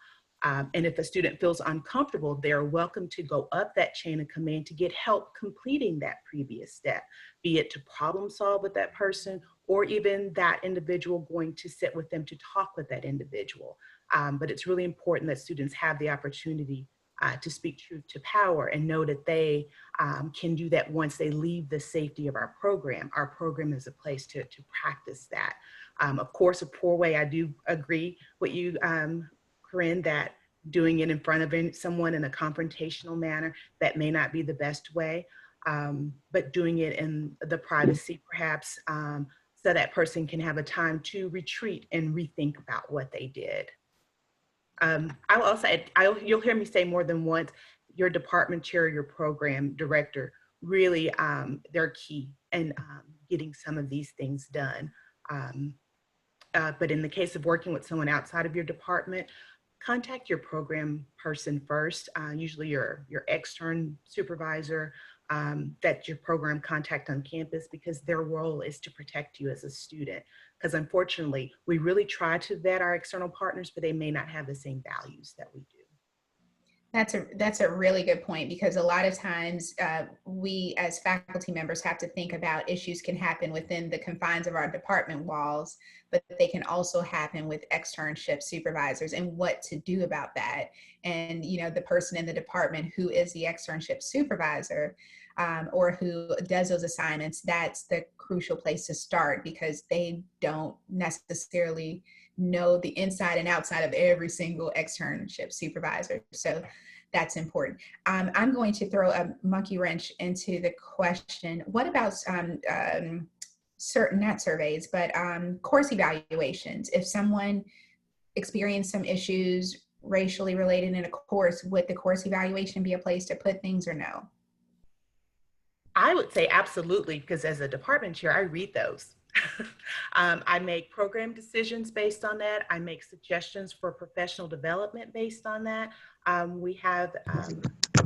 And if a student feels uncomfortable, they're welcome to go up that chain of command to get help completing that previous step, be it to problem solve with that person, or even that individual going to sit with them to talk with that individual. But it's really important that students have the opportunity to speak truth to power and know that they can do that once they leave the safety of our program. Our program is a place to practice that. Of course, a poor way, I do agree with you, Corinne, that doing it in front of someone in a confrontational manner, that may not be the best way, but doing it in the privacy perhaps, so that person can have a time to retreat and rethink about what they did. I will also add, you'll hear me say more than once, your department chair, your program director, really, they're key in getting some of these things done. But in the case of working with someone outside of your department, contact your program person first, usually your extern supervisor, that your program contact on campus, because their role is to protect you as a student. Because unfortunately, we really try to vet our external partners, but they may not have the same values that we do. That's a really good point, because a lot of times we as faculty members have to think about issues can happen within the confines of our department walls, but they can also happen with externship supervisors and what to do about that. And, you know, the person in the department who is the externship supervisor or who does those assignments, that's the crucial place to start, because they don't necessarily know the inside and outside of every single externship supervisor. So that's important. I'm going to throw a monkey wrench into the question. What about certain, not surveys, but course evaluations? If someone experienced some issues racially related in a course, would the course evaluation be a place to put things, or no? I would say absolutely, because as a department chair, I read those. I make program decisions based on that. I make suggestions for professional development based on that. We have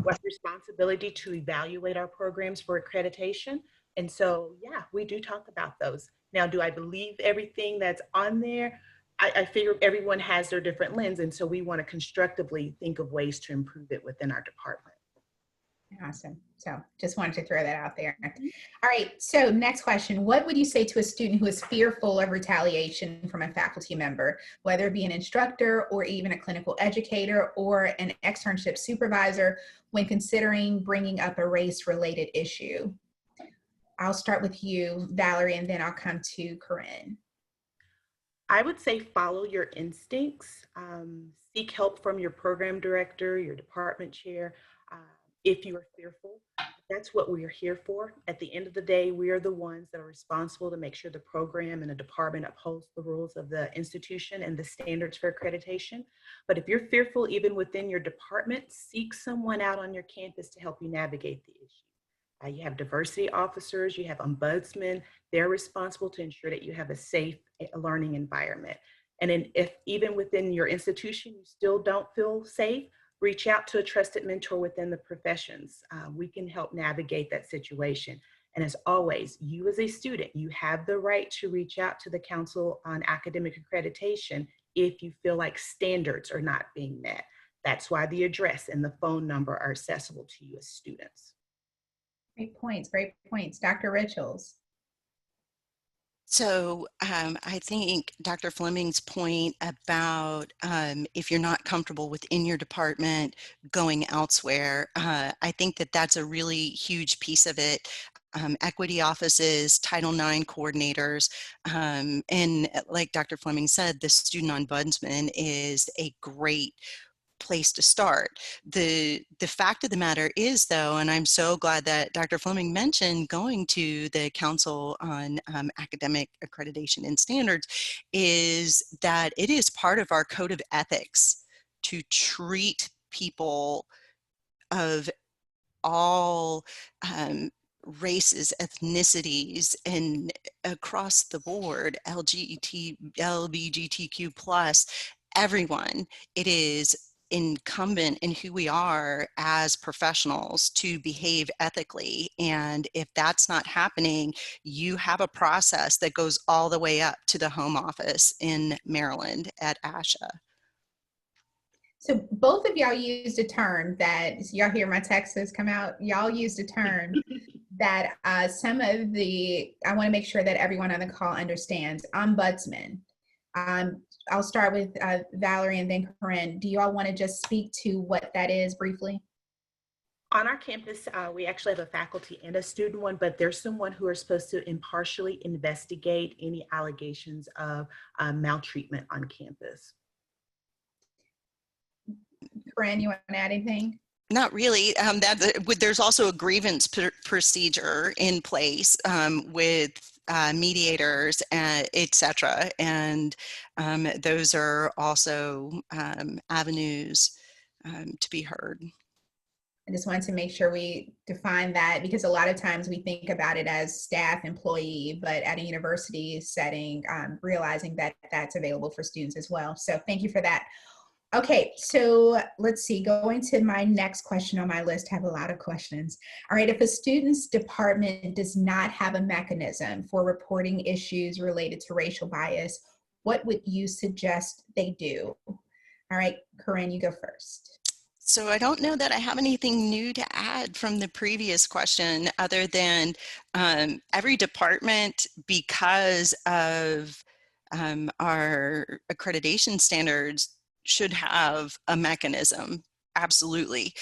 what responsibility to evaluate our programs for accreditation. And so, yeah, we do talk about those. Now, do I believe everything that's on there? I figure everyone has their different lens. And so we want to constructively think of ways to improve it within our department. Awesome. So just wanted to throw that out there. All right. So next question. What would you say to a student who is fearful of retaliation from a faculty member, whether it be an instructor or even a clinical educator or an externship supervisor, when considering bringing up a race-related issue? I'll start with you, Valerie, and then I'll come to Corinne. I would say follow your instincts. Seek help from your program director, your department chair. If you are fearful, that's what we are here for. At the end of the day, we are the ones that are responsible to make sure the program and the department upholds the rules of the institution and the standards for accreditation. But if you're fearful, even within your department, seek someone out on your campus to help you navigate the issue. You have diversity officers, you have ombudsmen. They're responsible to ensure that you have a safe learning environment. And if even within your institution, you still don't feel safe, reach out to a trusted mentor within the professions. We can help navigate that situation. And as always, you as a student, you have the right to reach out to the Council on Academic Accreditation if you feel like standards are not being met. That's why the address and the phone number are accessible to you as students. Great points, great points. Dr. Richels. So I think Dr. Fleming's point about if you're not comfortable within your department, going elsewhere, I think that that's a really huge piece of it. Equity offices, Title IX coordinators, and like Dr. Fleming said, the student ombudsman is a great place to start. The fact of the matter is, though, and I'm so glad that Dr. Fleming mentioned going to the Council on Academic Accreditation and Standards, is that it is part of our code of ethics to treat people of all races, ethnicities, and across the board, LGBTQ plus, everyone. It is incumbent in who we are as professionals to behave ethically. And if that's not happening, you have a process that goes all the way up to the home office in Maryland at ASHA. So both of y'all used a term that, y'all hear my Texas come out, y'all used a term that some of the, I want to make sure that everyone on the call understands, ombudsman. I'll start with Valerie and then Corinne. Do you all want to just speak to what that is briefly? On our campus, we actually have a faculty and a student one, but there's someone who are supposed to impartially investigate any allegations of maltreatment on campus. Corinne, you want to add anything? Not really. There's also a grievance procedure in place with mediators, et cetera. And those are also avenues to be heard. I just wanted to make sure we define that, because a lot of times we think about it as staff employee, but at a university setting, realizing that that's available for students as well. So thank you for that. Okay, so let's see, going to my next question on my list, I have a lot of questions. All right, if a student's department does not have a mechanism for reporting issues related to racial bias, what would you suggest they do? All right, Corinne, you go first. So I don't know that I have anything new to add from the previous question, other than every department, because of our accreditation standards, should have a mechanism. Absolutely.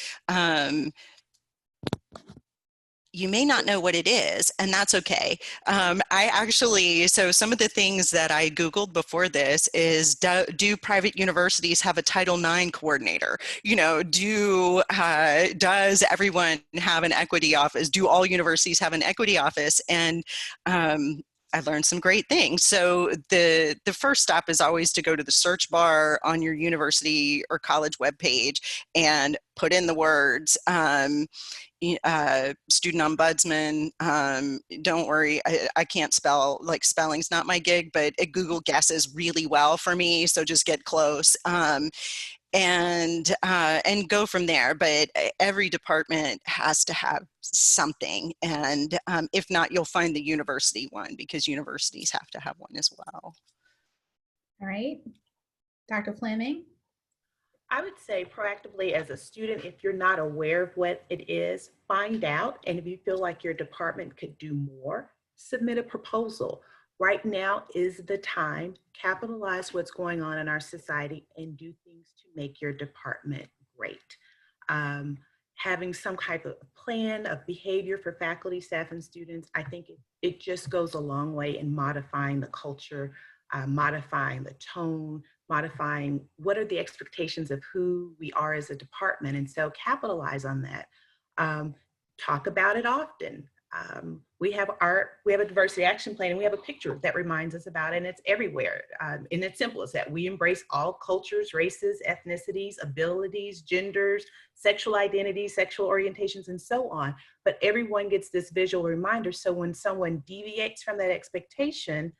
You may not know what it is, and that's okay. So some of the things that I Googled before this is, do private universities have a Title IX coordinator? You know, does everyone have an equity office? Do all universities have an equity office? And I learned some great things. So the first stop is always to go to the search bar on your university or college webpage and put in the words, student ombudsman. Don't worry, I can't spell, like spelling's not my gig, but Google guesses really well for me, so just get close. And go from there. But every department has to have something, and if not, you'll find the university one, because universities have to have one as well. All right, Dr. Fleming. I would say proactively as a student, if you're not aware of what it is, find out. And if you feel like your department could do more, submit a proposal. Right now is the time. Capitalize what's going on in our society and do things to make your department great. Having some type of plan of behavior for faculty, staff, and students, I think it just goes a long way in modifying the culture, modifying the tone, modifying what are the expectations of who we are as a department. And so capitalize on that. Talk about it often. We have a diversity action plan, and we have a picture that reminds us about it, and it's everywhere. And it's simple as that we embrace all cultures, races, ethnicities, abilities, genders, sexual identities, sexual orientations, and so on. But everyone gets this visual reminder. So when someone deviates from that expectation,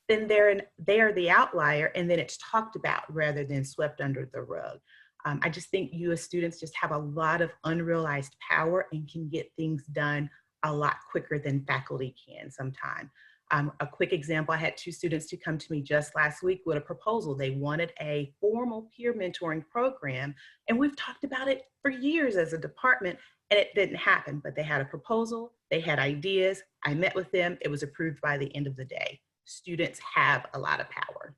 then they are the outlier, and then it's talked about rather than swept under the rug. I just think you as students just have a lot of unrealized power and can get things done a lot quicker than faculty can sometimes. A quick example, I had 2 students to come to me just last week with a proposal. They wanted a formal peer mentoring program, and we've talked about it for years as a department, and it didn't happen, but they had a proposal, they had ideas, I met with them, it was approved by the end of the day. Students have a lot of power.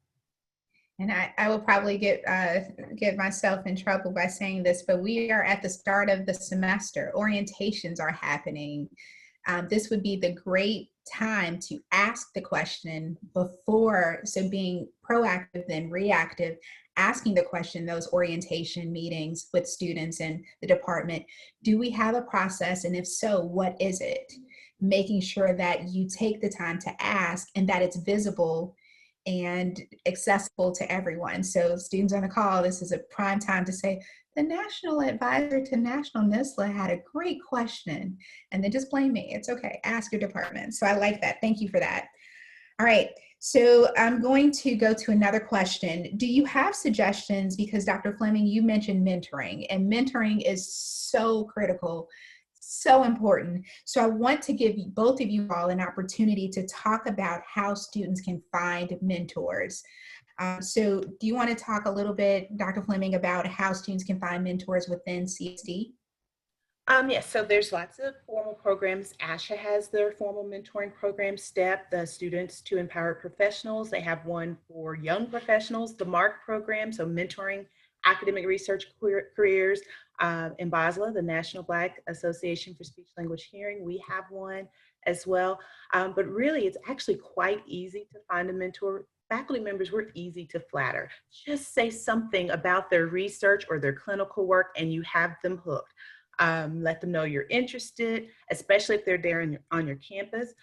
And I will probably get myself in trouble by saying this, but we are at the start of the semester. Orientations are happening. This would be the great time to ask the question before, so being proactive than reactive, asking the question, those orientation meetings with students and the department, do we have a process? And if so, what is it? Making sure that you take the time to ask and that it's visible and accessible to everyone. So students on the call, this is a prime time to say, the National Advisor to National NSSLHA had a great question, and then just blame me. It's okay, ask your department. So I like that, thank you for that. All right, so I'm going to go to another question. Do you have suggestions, because Dr. Fleming, you mentioned mentoring, and mentoring is so critical, so important. So I want to give both of you all an opportunity to talk about how students can find mentors. So do you want to talk a little bit, Dr. Fleming, about how students can find mentors within CSD? Yes, so there's lots of formal programs. ASHA has their formal mentoring program, STEP, the Students to Empower Professionals. They have one for young professionals, the MARC program, so mentoring academic research careers. In BASLA, the National Black Association for Speech Language Hearing, we have one as well. But really, it's actually quite easy to find a mentor. faculty members, we're easy to flatter. Just say something about their research or their clinical work and you have them hooked. Let them know you're interested, especially if they're there on your campus.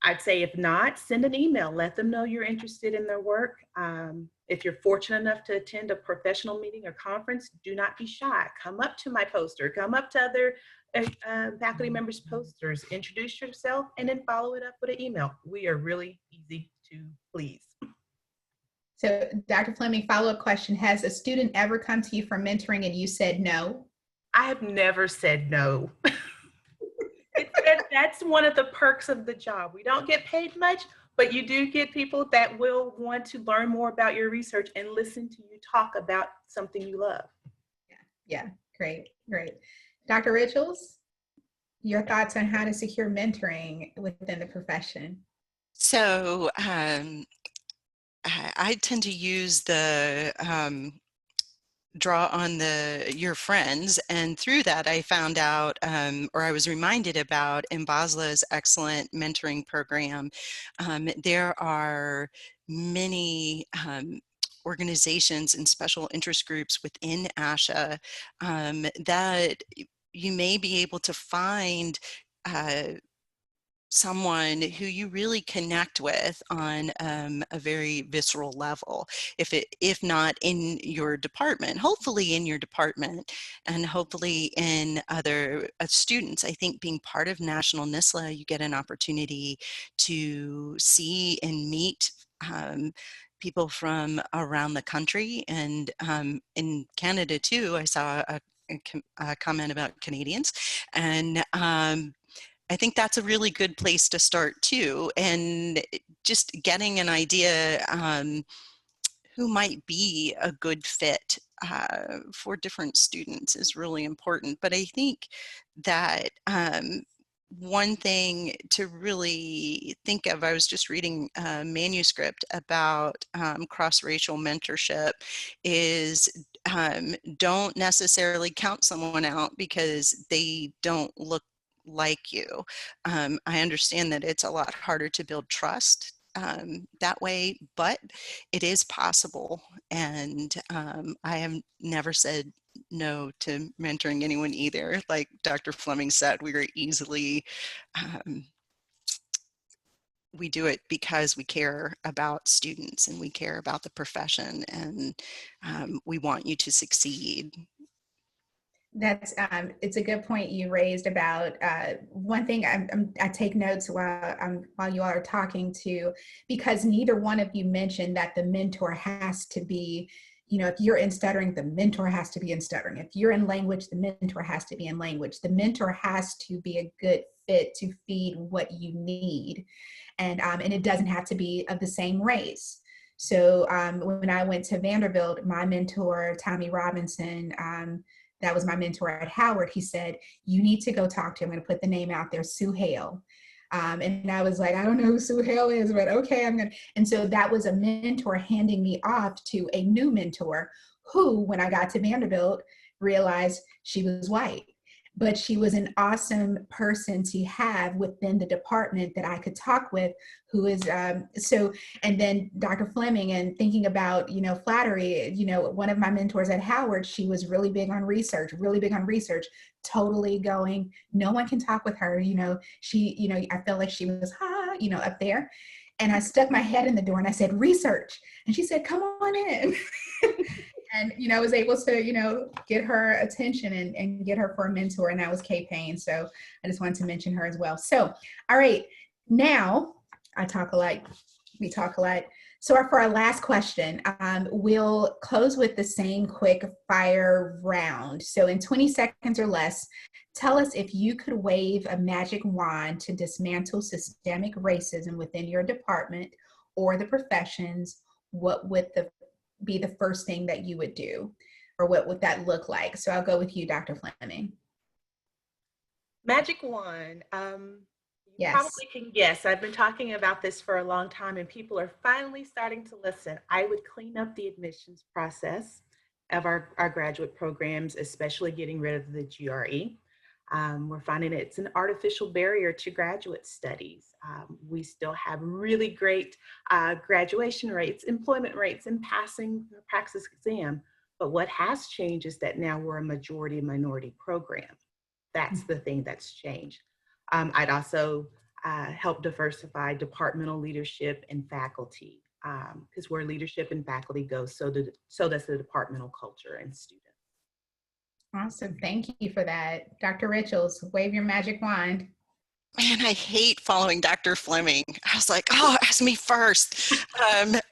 I'd say if not, send an email. Let them know you're interested in their work. If you're fortunate enough to attend a professional meeting or conference, do not be shy. Come up to my poster, come up to other faculty members' posters, introduce yourself, and then follow it up with an email. We are really easy to please. So Dr. Fleming, follow-up question. Has a student ever come to you for mentoring and you said no? I have never said no. That's one of the perks of the job. We don't get paid much, but you do get people that will want to learn more about your research and listen to you talk about something you love. Yeah, great. Dr. Richels, your thoughts on how to secure mentoring within the profession? So I tend to use the draw on your friends, and through that I found out, or I was reminded about MBASLA's excellent mentoring program. There are many organizations and special interest groups within ASHA that you may be able to find someone who you really connect with on a very visceral level, if not in your department, hopefully in your department, and hopefully in other students. I think being part of National NSSLHA, you get an opportunity to see and meet people from around the country, and in Canada too. I saw a comment about Canadians, and I think that's a really good place to start too, and just getting an idea who might be a good fit for different students is really important. But I think that one thing to really think of, I was just reading a manuscript about cross-racial mentorship, is don't necessarily count someone out because they don't look like you. I understand that it's a lot harder to build trust that way, but it is possible. And I have never said no to mentoring anyone either. Like Dr. Fleming said, we are easily, we do it because we care about students and we care about the profession, and we want you to succeed. That's it's a good point you raised about one thing. I take notes while you all are talking to, because neither one of you mentioned that the mentor has to be, if you're in stuttering, the mentor has to be in stuttering. If you're in language, the mentor has to be in language. The mentor has to be a good fit to feed what you need, and it doesn't have to be of the same race. So when I went to Vanderbilt, my mentor, Tommy Robinson, that was my mentor at Howard, he said, you need to go talk to, I'm going to put the name out there, Sue Hale. And I was like, I don't know who Sue Hale is, but okay, I'm going to. And so that was a mentor handing me off to a new mentor who, when I got to Vanderbilt, realized she was white. But she was an awesome person to have within the department that I could talk with, who is, and then Dr. Fleming, and thinking about, flattery, one of my mentors at Howard, she was really big on research, totally going, no one can talk with her, she, I felt like she was, up there. And I stuck my head in the door and I said, research. And she said, come on in. And, I was able to, get her attention and get her for a mentor, and that was Kay Payne. So I just wanted to mention her as well. So, all right, now I talk a lot, we talk a lot. So for our last question, we'll close with the same quick fire round. So in 20 seconds or less, tell us if you could wave a magic wand to dismantle systemic racism within your department or the professions, what would be the first thing that you would do, or what would that look like? So I'll go with you, Dr. Fleming. Magic wand. Yes. Probably can guess. I've been talking about this for a long time and people are finally starting to listen. I would clean up the admissions process of our graduate programs, especially getting rid of the GRE. We're finding it's an artificial barrier to graduate studies. We still have really great graduation rates, employment rates, and passing the praxis exam. But what has changed is that now we're a majority minority program. That's the thing that's changed. I'd also help diversify departmental leadership and faculty, because where leadership and faculty go, so does the departmental culture and students. Awesome. Thank you for that. Dr. Richards, wave your magic wand. Man, I hate following Dr. Fleming. I was like, oh, ask me first.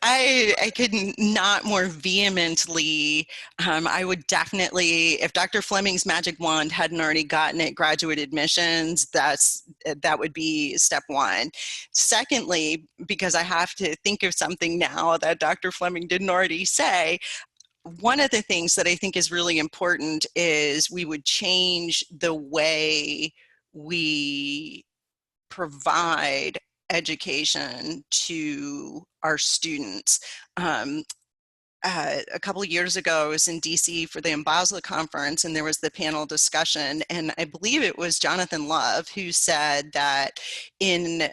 I could not more vehemently, I would definitely, if Dr. Fleming's magic wand hadn't already gotten it graduate admissions, that would be step one. Secondly, because I have to think of something now that Dr. Fleming didn't already say, one of the things that I think is really important is we would change the way we provide education to our students. A couple of years ago, I was in DC for the MBASLA conference, and there was the panel discussion, and I believe it was Jonathan Love who said that in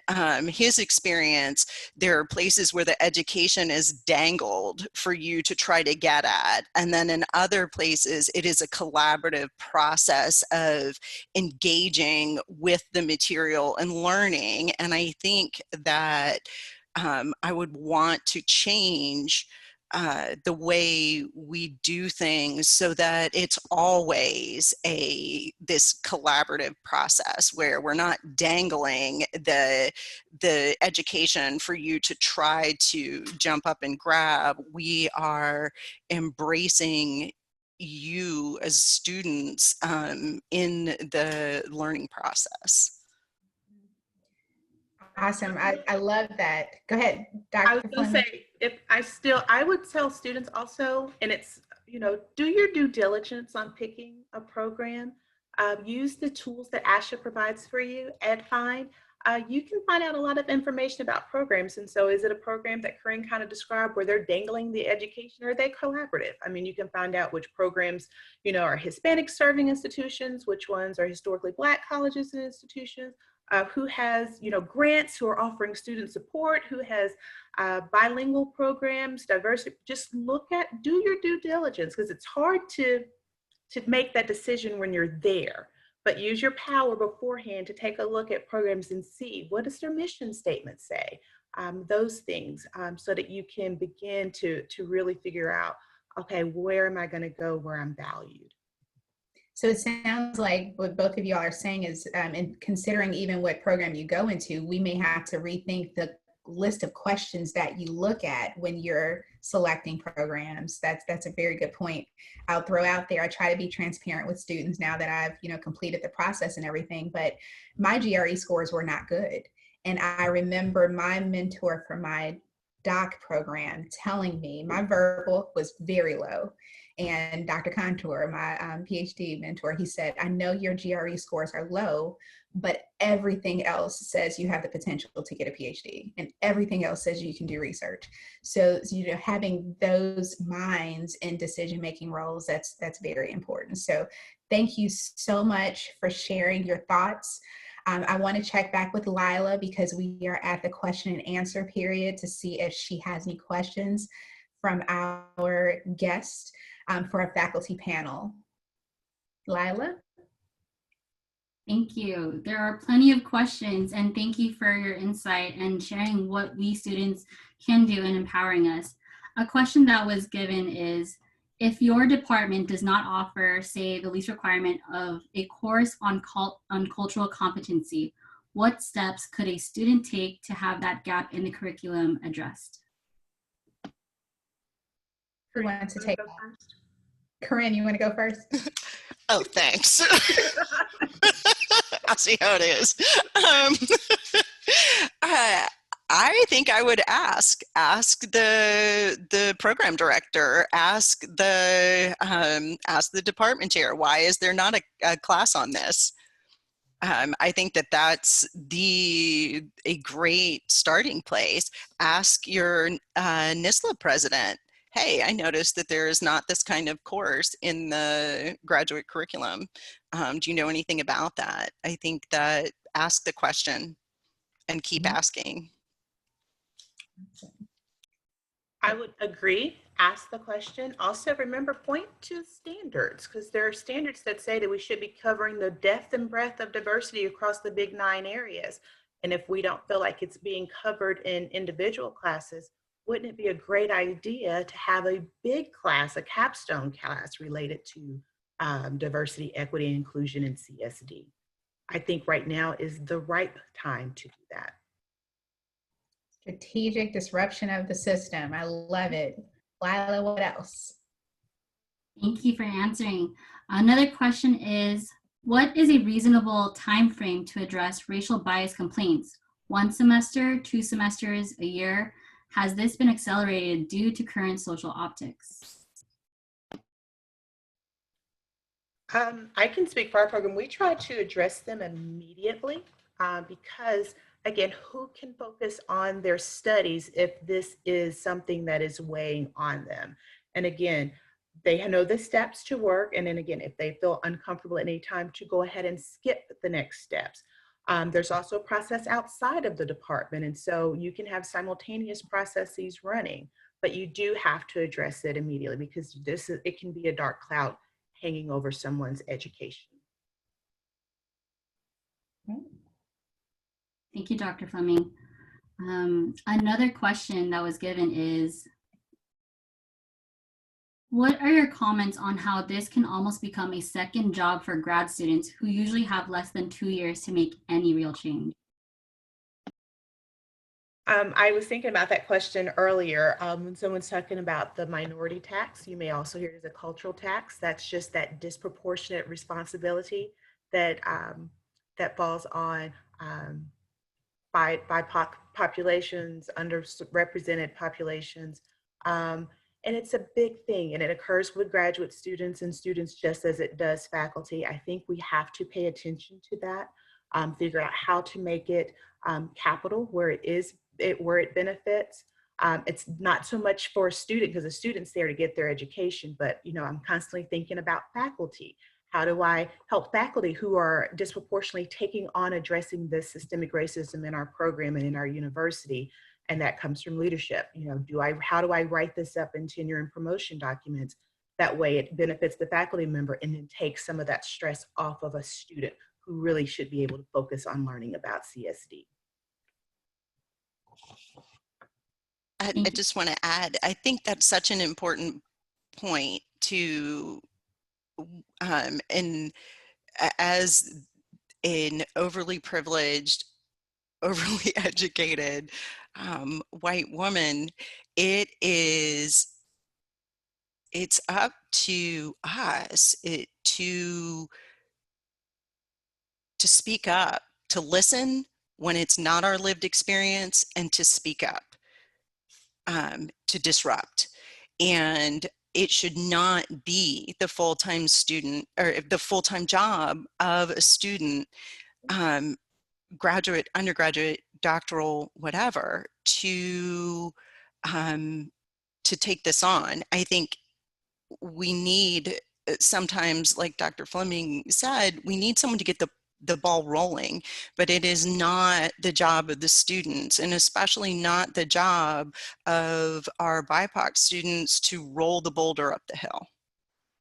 his experience, there are places where the education is dangled for you to try to get at, and then in other places, it is a collaborative process of engaging with the material and learning. And I think that I would want to change the way we do things so that it's always this collaborative process where we're not dangling the education for you to try to jump up and grab. We are embracing you as students in the learning process. Awesome. I love that. Go ahead, Dr. I was going to say, I would tell students also, and it's, do your due diligence on picking a program. Use the tools that ASHA provides for you at Find. You can find out a lot of information about programs. And so is it a program that Corinne kind of described where they're dangling the education, or are they collaborative? I mean, you can find out which programs, are Hispanic serving institutions, which ones are historically Black colleges and institutions, who has, grants, who are offering student support, who has bilingual programs, diversity. Just do your due diligence, because it's hard to make that decision when you're there. But use your power beforehand to take a look at programs and see, what does their mission statement say? Those things, so that you can begin to really figure out, okay, where am I going to go where I'm valued? So it sounds like what both of you all are saying is, in considering even what program you go into, we may have to rethink the list of questions that you look at when you're selecting programs. That's a very good point. I'll throw out there, I try to be transparent with students now that I've completed the process and everything, but my GRE scores were not good. And I remember my mentor for my doc program telling me my verbal was very low. And Dr. Contour, my PhD mentor, he said, I know your GRE scores are low, but everything else says you have the potential to get a PhD, and everything else says you can do research. So having those minds in decision-making roles, that's very important. So thank you so much for sharing your thoughts. I want to check back with Lila, because we are at the question and answer period, to see if she has any questions from our guest for our faculty panel. Lila? Thank you. There are plenty of questions, and thank you for your insight and sharing what we students can do in empowering us. A question that was given is, if your department does not offer, say, the least requirement of a course on cultural competency, what steps could a student take to have that gap in the curriculum addressed? Who wants to take that? Corinne, you want to go first? Oh, thanks. I'll see how it is. I think I would ask the program director, ask the department chair, why is there not a class on this? I think that's a great starting place. Ask your NSSLHA president, hey, I noticed that there is not this kind of course in the graduate curriculum. Do you know anything about that? I think that ask the question and keep asking. I would agree. Ask the question. Also, remember, point to standards, because there are standards that say that we should be covering the depth and breadth of diversity across the big 9 areas. And if we don't feel like it's being covered in individual classes, wouldn't it be a great idea to have a big class, a capstone class related to diversity, equity, and inclusion in CSD? I think right now is the right time to do that. Strategic disruption of the system. I love it. Lila, what else? Thank you for answering. Another question is, what is a reasonable time frame to address racial bias complaints? 1 semester, 2 semesters, a year? Has this been accelerated due to current social optics? I can speak for our program. We try to address them immediately because, again, who can focus on their studies if this is something that is weighing on them? And again, they know the steps to work. And then again, if they feel uncomfortable at any time, to go ahead and skip the next steps. There's also a process outside of the department. And so you can have simultaneous processes running, but you do have to address it immediately because it can be a dark cloud hanging over someone's education. Thank you, Dr. Fleming. Another question that was given is, what are your comments on how this can almost become a second job for grad students who usually have less than 2 years to make any real change? I was thinking about that question earlier. When someone's talking about the minority tax, you may also hear it as a cultural tax. That's just that disproportionate responsibility that that falls on BIPOC populations, underrepresented populations. And it's a big thing, and it occurs with graduate students and students just as it does faculty. I think we have to pay attention to that, figure out how to make it capital where it benefits. It's not so much for a student because the student's there to get their education, but I'm constantly thinking about faculty. How do I help faculty who are disproportionately taking on addressing this systemic racism in our program and in our university? And that comes from leadership. How do I write this up in tenure and promotion documents? That way it benefits the faculty member and then takes some of that stress off of a student who really should be able to focus on learning about CSD. I just want to add, I think that's such an important point to, and as an overly privileged, overly educated white woman, it's up to us to speak up, to listen when it's not our lived experience, and to speak up, to disrupt. And it should not be the full-time student or the full-time job of a student, graduate, undergraduate, doctoral, whatever, to take this on. I think we need sometimes, like Dr. Fleming said, we need someone to get the ball rolling, but it is not the job of the students, and especially not the job of our BIPOC students to roll the boulder up the hill.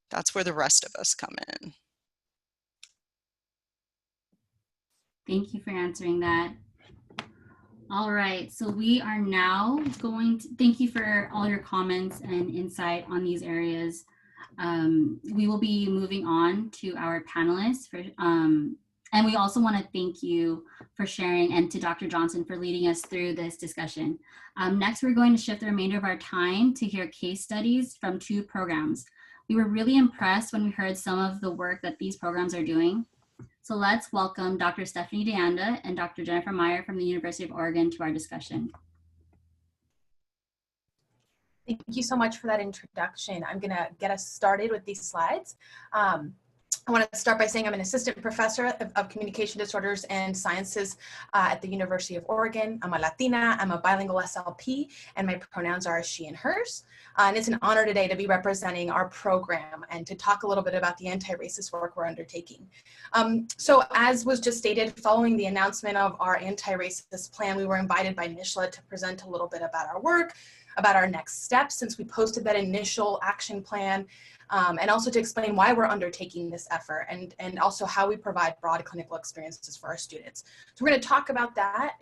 That's where the rest of us come in. Thank you for answering that. All right, so we are now going to, thank you for all your comments and insight on these areas. We will be moving on to our panelists and we also want to thank you for sharing, and to Dr. Johnson for leading us through this discussion. Next, we're going to shift the remainder of our time to hear case studies from 2 programs. We were really impressed when we heard some of the work that these programs are doing. So let's welcome Dr. Stephanie DeAnda and Dr. Jennifer Meyer from the University of Oregon to our discussion. Thank you so much for that introduction. I'm gonna get us started with these slides. I want to start by saying I'm an assistant professor of communication disorders and sciences at the University of Oregon. I'm a Latina, I'm a bilingual SLP, and my pronouns are she and hers. And it's an honor today to be representing our program and to talk a little bit about the anti-racist work we're undertaking. So as was just stated, following the announcement of our anti-racist plan, we were invited by NSSLHA to present a little bit about our work, about our next steps since we posted that initial action plan, and also to explain why we're undertaking this effort and also how we provide broad clinical experiences for our students. So we're going to talk about that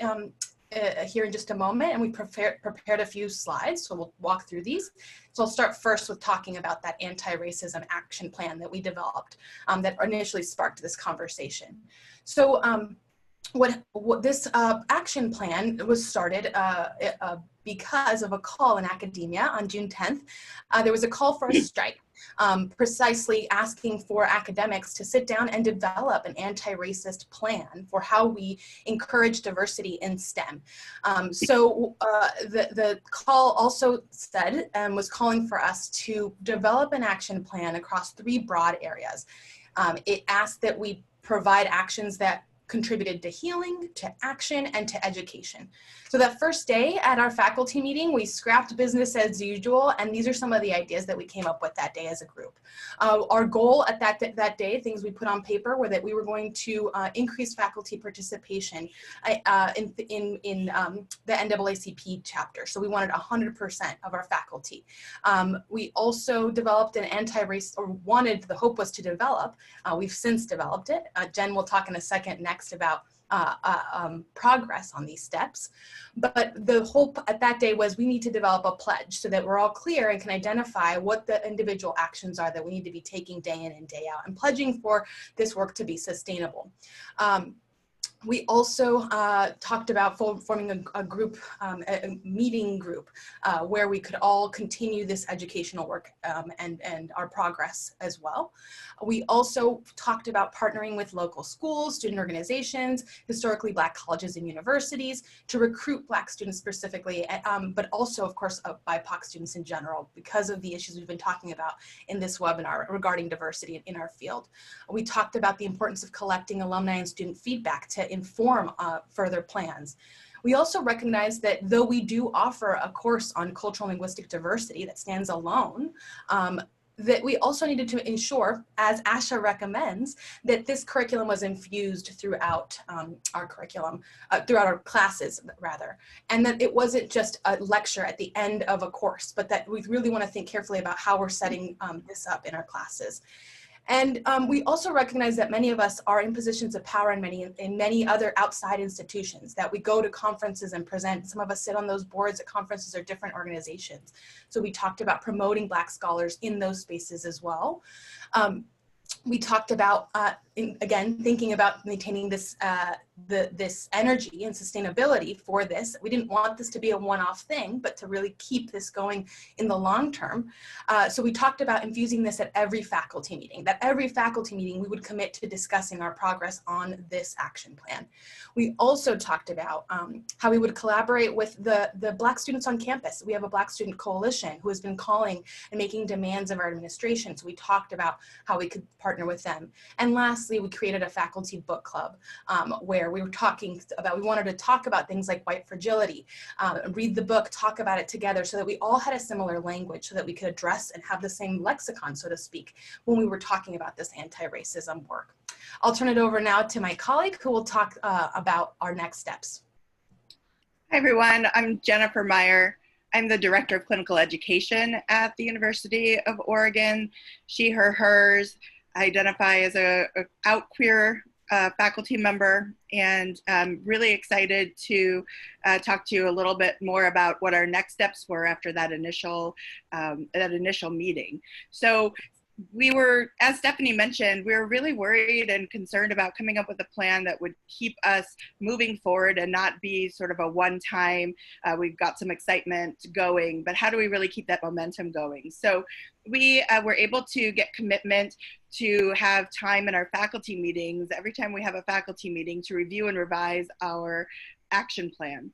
here in just a moment, and we prepared a few slides, so we'll walk through these. So I'll start first with talking about that anti-racism action plan that we developed that initially sparked this conversation. So what this action plan was started because of a call in academia on June 10th. There was a call for a strike, precisely asking for academics to sit down and develop an anti-racist plan for how we encourage diversity in STEM. So the call also said and was calling for us to develop an action plan across 3 broad areas. It asked that we provide actions that contributed to healing, to action, and to education. So that first day at our faculty meeting, we scrapped business as usual, and these are some of the ideas that we came up with that day as a group. Our goal at that day, things we put on paper, were that we were going to increase faculty participation in the NAACP chapter. So we wanted 100% of our faculty. We also developed an anti-race, or wanted, the hope was to develop, we've since developed it. Jen will talk in a second next about progress on these steps. But the hope at that day was we need to develop a pledge so that we're all clear and can identify what the individual actions are that we need to be taking day in and day out, and pledging for this work to be sustainable. We also talked about forming a group, a meeting group, where we could all continue this educational work and our progress as well. We also talked about partnering with local schools, student organizations, historically Black colleges and universities to recruit Black students specifically, but also, of course, BIPOC students in general, because of the issues we've been talking about in this webinar regarding diversity in our field. We talked about the importance of collecting alumni and student feedback to inform further plans. We also recognize that though we do offer a course on cultural and linguistic diversity that stands alone, that we also needed to ensure, as ASHA recommends, that this curriculum was infused throughout our curriculum, throughout our classes rather, and that it wasn't just a lecture at the end of a course, but that we really want to think carefully about how we're setting this up in our classes. And we also recognize that many of us are in positions of power in many other outside institutions, that we go to conferences and present. Some of us sit on those boards at conferences or different organizations. So we talked about promoting Black scholars in those spaces as well. We talked about, again, thinking about maintaining this, this energy and sustainability for this. We didn't want this to be a one-off thing, but to really keep this going in the long term. So we talked about infusing this at every faculty meeting, that every faculty meeting we would commit to discussing our progress on this action plan. We also talked about how we would collaborate with the Black students on campus. We have a Black Student Coalition who has been calling and making demands of our administration. So we talked about how we could partner with them. And lastly, we created a faculty book club where we were talking about, we wanted to talk about things like white fragility, read the book, talk about it together so that we all had a similar language so that we could address and have the same lexicon, so to speak, when we were talking about this anti-racism work. I'll turn it over now to my colleague who will talk about our next steps. Hi everyone, I'm Jennifer Meyer. I'm the Director of Clinical Education at the University of Oregon. She, her, hers. I identify as a out queer faculty member, and I'm really excited to talk to you a little bit more about what our next steps were after that initial meeting. So we were, as Stephanie mentioned, we were really worried and concerned about coming up with a plan that would keep us moving forward and not be sort of a one-time, we've got some excitement going, but how do we really keep that momentum going? So we were able to get commitment to have time in our faculty meetings, every time we have a faculty meeting, to review and revise our action plan.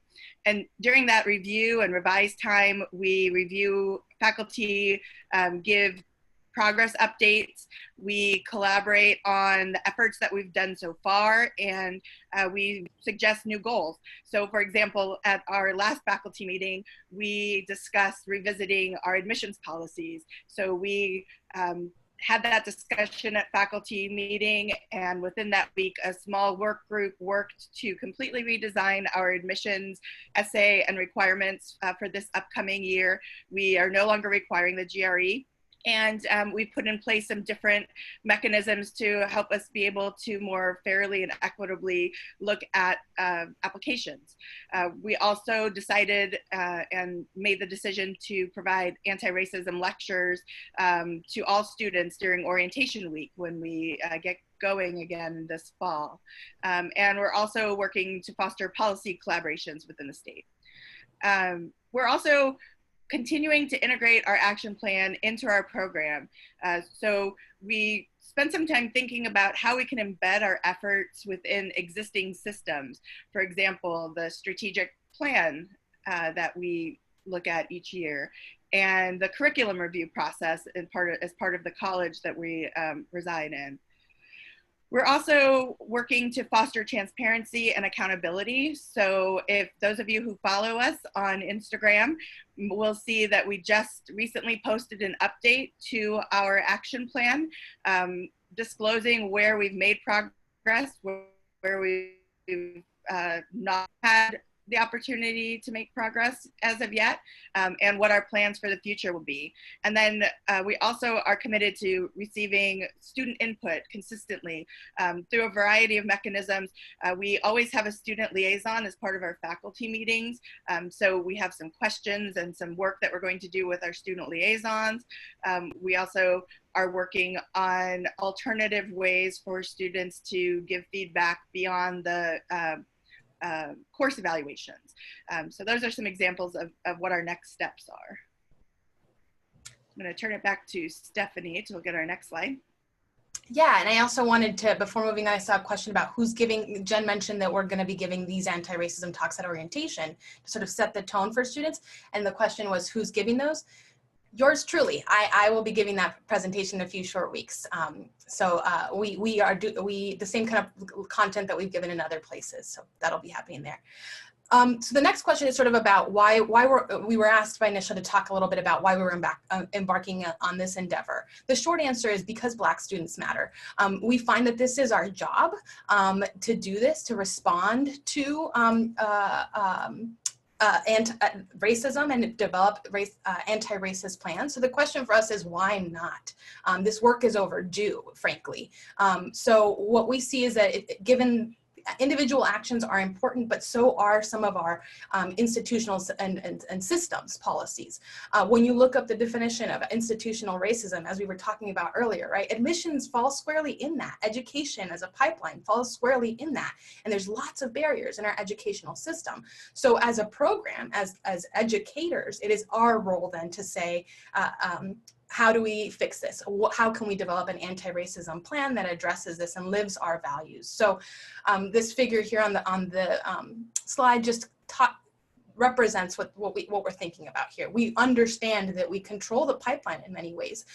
And during that review and revise time, we review, faculty give progress updates. We collaborate on the efforts that we've done so far, and we suggest new goals. So for example, at our last faculty meeting, we discussed revisiting our admissions policies. So we had that discussion at faculty meeting, and within that week, a small work group worked to completely redesign our admissions essay and requirements for this upcoming year. We are no longer requiring the GRE. And we put in place some different mechanisms to help us be able to more fairly and equitably look at applications. We also decided and made the decision to provide anti-racism lectures to all students during orientation week when we get going again this fall. And we're also working to foster policy collaborations within the state. We're also continuing to integrate our action plan into our program. So we spent some time thinking about how we can embed our efforts within existing systems. For example, the strategic plan that we look at each year, and the curriculum review process as part of the college that we reside in. We're also working to foster transparency and accountability. So if those of you who follow us on Instagram will see that we just recently posted an update to our action plan, disclosing where we've made progress, where we've not had the opportunity to make progress as of yet, and what our plans for the future will be. And then we also are committed to receiving student input consistently through a variety of mechanisms. We always have a student liaison as part of our faculty meetings. So we have some questions and some work that we're going to do with our student liaisons. We also are working on alternative ways for students to give feedback beyond the course evaluations. So those are some examples of what our next steps are. I'm going to turn it back to Stephanie to look at our next slide. Yeah, and I also wanted to, before moving on, I saw a question about who's giving. Jen mentioned that we're going to be giving these anti-racism talks at orientation to sort of set the tone for students. And the question was, who's giving those? Yours truly. I will be giving that presentation in a few short weeks. We are the same kind of content that we've given in other places. So that'll be happening there. So the next question is sort of about why we were asked by NSSLHA to talk a little bit about why we were embarking on this endeavor. The short answer is because Black students matter. We find that this is our job to do this, to respond to racism and develop anti-racist plans. So the question for us is why not? This work is overdue, frankly. So what we see is that given individual actions are important, but so are some of our institutional and systems policies. When you look up the definition of institutional racism, as we were talking about earlier, right? Admissions falls squarely in that. Education as a pipeline falls squarely in that. And there's lots of barriers in our educational system. So as a program, as educators, it is our role then to say, how do we fix this? How can we develop an anti-racism plan that addresses this and lives our values? So this figure here on the slide just represents what we're thinking about here. We understand that we control the pipeline in many ways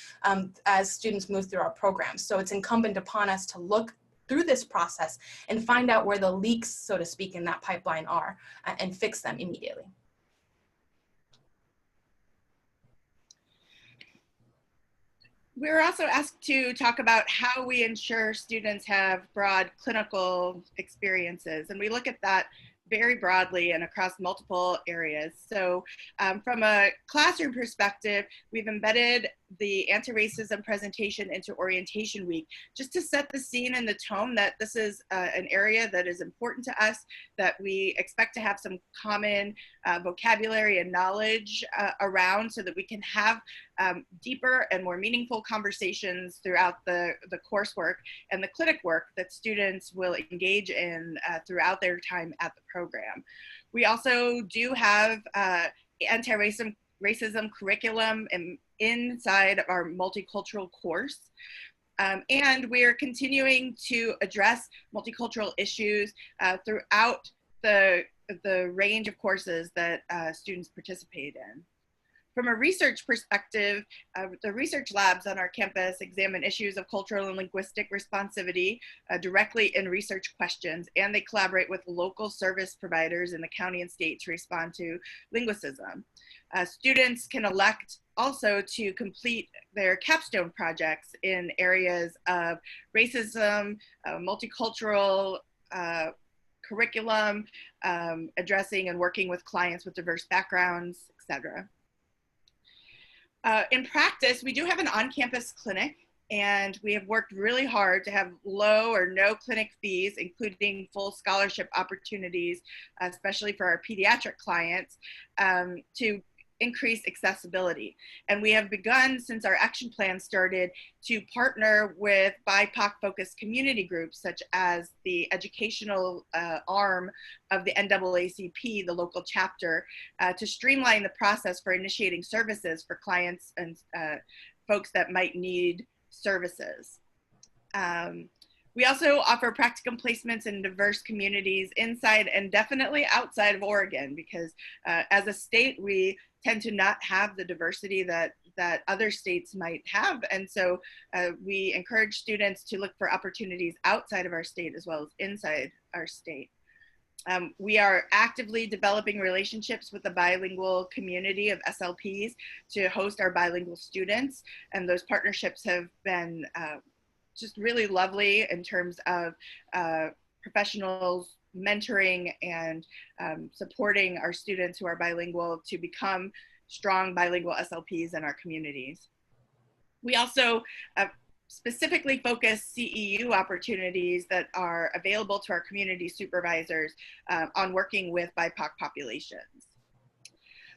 as students move through our programs. So it's incumbent upon us to look through this process and find out where the leaks, so to speak, in that pipeline are and fix them immediately. We were also asked to talk about how we ensure students have broad clinical experiences, and we look at that very broadly and across multiple areas. So from a classroom perspective, we've embedded the anti-racism presentation into orientation week, just to set the scene and the tone that this is an area that is important to us, that we expect to have some common vocabulary and knowledge around, so that we can have deeper and more meaningful conversations throughout the coursework and the clinic work that students will engage in throughout their time at the program. We also do have anti-racism curriculum inside of our multicultural course. And we're continuing to address multicultural issues throughout the range of courses that students participate in. From a research perspective, the research labs on our campus examine issues of cultural and linguistic responsivity directly in research questions, and they collaborate with local service providers in the county and state to respond to linguicism. Students can elect also to complete their capstone projects in areas of racism, multicultural curriculum, addressing and working with clients with diverse backgrounds, etc. In practice, we do have an on-campus clinic, and we have worked really hard to have low or no clinic fees, including full scholarship opportunities, especially for our pediatric clients, to increase accessibility. And we have begun, since our action plan started, to partner with BIPOC-focused community groups, such as the educational arm of the NAACP, the local chapter, to streamline the process for initiating services for clients and folks that might need services. We also offer practicum placements in diverse communities inside and definitely outside of Oregon, because as a state, we tend to not have the diversity that other states might have. And so we encourage students to look for opportunities outside of our state as well as inside our state. We are actively developing relationships with the bilingual community of SLPs to host our bilingual students. And those partnerships have been just really lovely in terms of professionals mentoring and supporting our students who are bilingual to become strong bilingual SLPs in our communities. We also specifically focus CEU opportunities that are available to our community supervisors on working with BIPOC populations.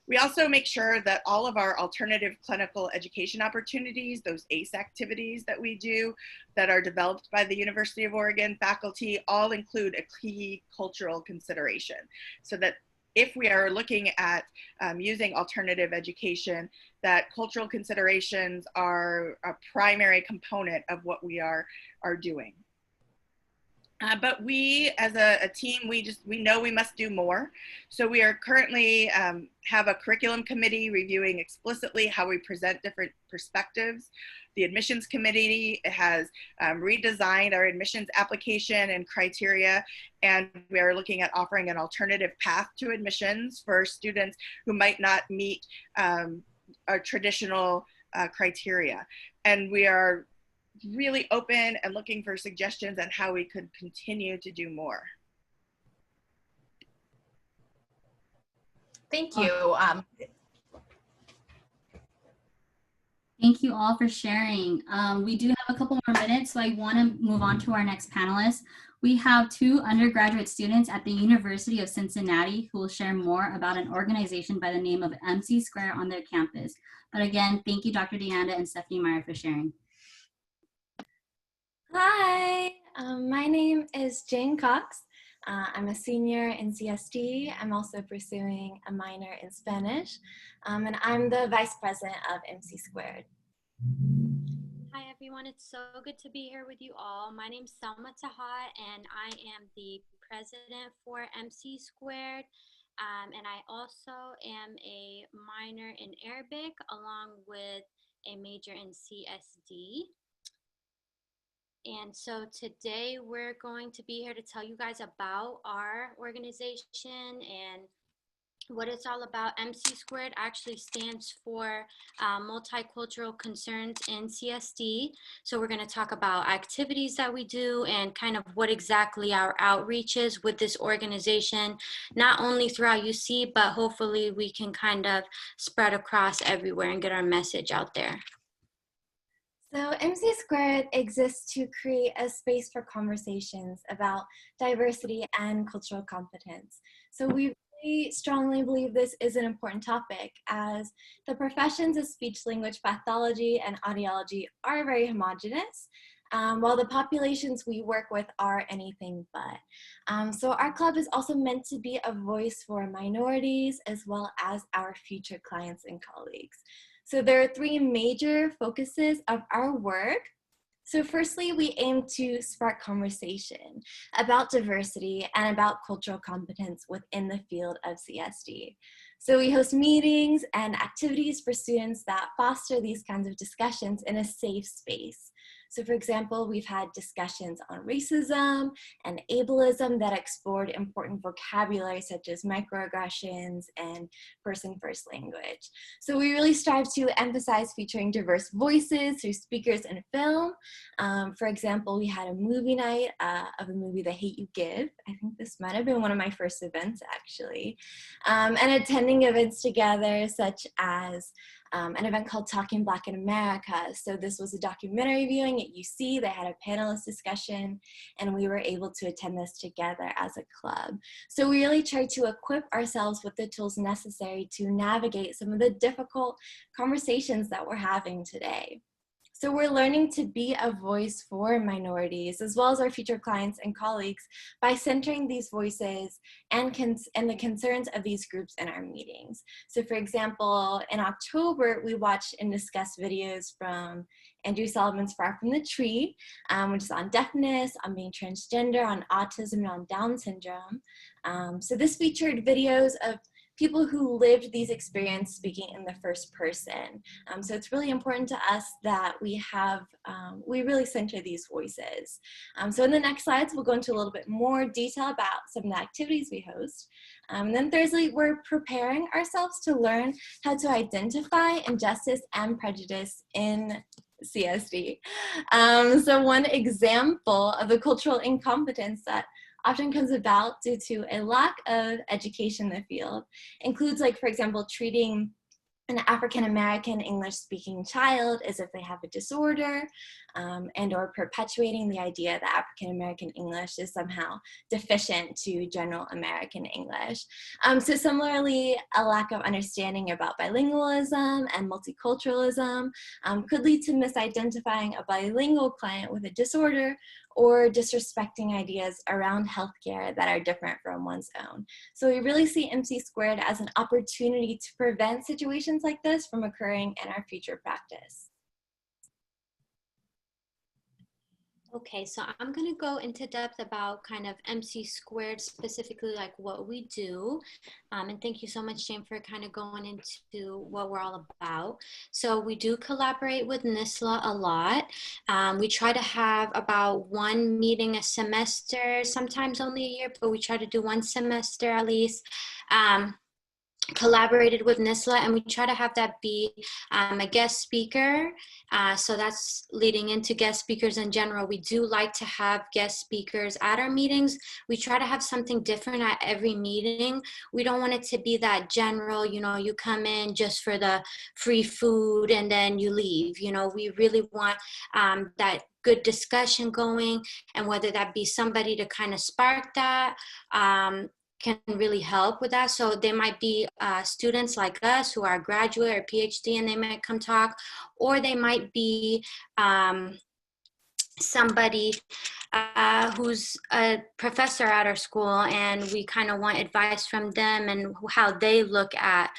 We also make sure that all of our alternative clinical education opportunities, those ACE activities that we do that are developed by the University of Oregon faculty, all include a key cultural consideration, so that if we are looking at using alternative education, that cultural considerations are a primary component of what we are doing. But we, as a team, we know we must do more. So we are currently have a curriculum committee reviewing explicitly how we present different perspectives. The admissions committee has redesigned our admissions application and criteria, and we are looking at offering an alternative path to admissions for students who might not meet our traditional criteria. And we are really open and looking for suggestions on how we could continue to do more. Thank you. Thank you all for sharing. We do have a couple more minutes, so I want to move on to our next panelist. We have two undergraduate students at the University of Cincinnati who will share more about an organization by the name of MC Square on their campus. But again, thank you, Dr. Deanda and Stephanie Meyer, for sharing. Hi, my name is Jane Cox. I'm a senior in CSD. I'm also pursuing a minor in Spanish, and I'm the vice president of MC Squared. Hi everyone, it's so good to be here with you all. My name's Selma Taha, and I am the president for MC Squared. And I also am a minor in Arabic along with a major in CSD. And so today we're going to be here to tell you guys about our organization and what it's all about. MC Squared actually stands for Multicultural Concerns in CSD. So we're going to talk about activities that we do and kind of what exactly our outreach is with this organization, not only throughout UC, but hopefully we can kind of spread across everywhere and get our message out there. So MC Squared exists to create a space for conversations about diversity and cultural competence. So we really strongly believe this is an important topic, as the professions of speech-language pathology and audiology are very homogenous, while the populations we work with are anything but. So our club is also meant to be a voice for minorities as well as our future clients and colleagues. So there are three major focuses of our work. So firstly, we aim to spark conversation about diversity and about cultural competence within the field of CSD. So we host meetings and activities for students that foster these kinds of discussions in a safe space. So for example, we've had discussions on racism and ableism that explored important vocabulary such as microaggressions and person-first language. So we really strive to emphasize featuring diverse voices through speakers and film. For example, we had a movie night of a movie, The Hate U Give. I think this might have been one of my first events actually. And attending events together such as an event called Talking Black in America. So this was a documentary viewing at UC. They had a panelist discussion, and we were able to attend this together as a club. So we really tried to equip ourselves with the tools necessary to navigate some of the difficult conversations that we're having today. So we're learning to be a voice for minorities, as well as our future clients and colleagues, by centering these voices and the concerns of these groups in our meetings. So for example, in October, we watched and discussed videos from Andrew Solomon's Far From the Tree, which is on deafness, on being transgender, on autism, and on Down syndrome. So this featured videos of people who lived these experiences speaking in the first person. So it's really important to us that we really center these voices. So in the next slides, we'll go into a little bit more detail about some of the activities we host. And then thirdly, we're preparing ourselves to learn how to identify injustice and prejudice in CSD. So one example of the cultural incompetence that often comes about due to a lack of education in the field includes, like, for example, treating an African-American English-speaking child as if they have a disorder, and or perpetuating the idea that African-American English is somehow deficient to general American English. So similarly, a lack of understanding about bilingualism and multiculturalism could lead to misidentifying a bilingual client with a disorder or disrespecting ideas around healthcare that are different from one's own. So we really see MC squared as an opportunity to prevent situations like this from occurring in our future practice. Okay, so I'm going to go into depth about kind of MC squared, specifically like what we do. And thank you so much, Jane, for kind of going into what we're all about. So we do collaborate with NSSLHA a lot. We try to have about one meeting a semester, sometimes only a year, but we try to do one semester at least. Collaborated with NSSLHA, and we try to have that be a guest speaker. So that's leading into guest speakers in general. We do like to have guest speakers at our meetings. We try to have something different at every meeting. We don't want it to be that general, you know, you come in just for the free food and then you leave. You know, we really want that good discussion going, and whether that be somebody to kind of spark that, can really help with that. So there might be students like us who are graduate or PhD, and they might come talk, or they might be somebody who's a professor at our school, and we kind of want advice from them and how they look at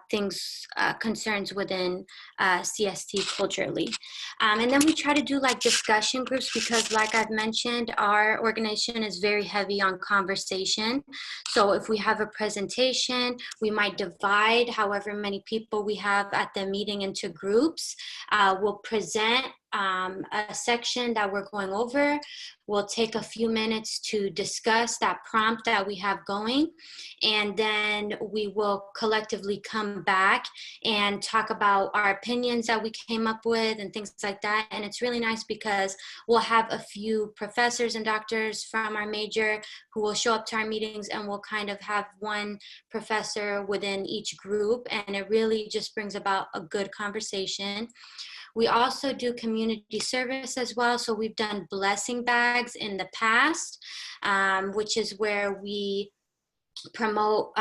things, concerns within CST culturally. And then we try to do like discussion groups, because like I've mentioned, our organization is very heavy on conversation. So if we have a presentation, we might divide however many people we have at the meeting into groups. We'll present a section that we're going over. We'll take a few minutes to discuss that prompt that we have going, and then we will collectively come back and talk about our opinions that we came up with and things like that. And it's really nice because we'll have a few professors and doctors from our major who will show up to our meetings, and we'll kind of have one professor within each group, and it really just brings about a good conversation. We also do community service as well. So we've done blessing bags in the past, which is where we promote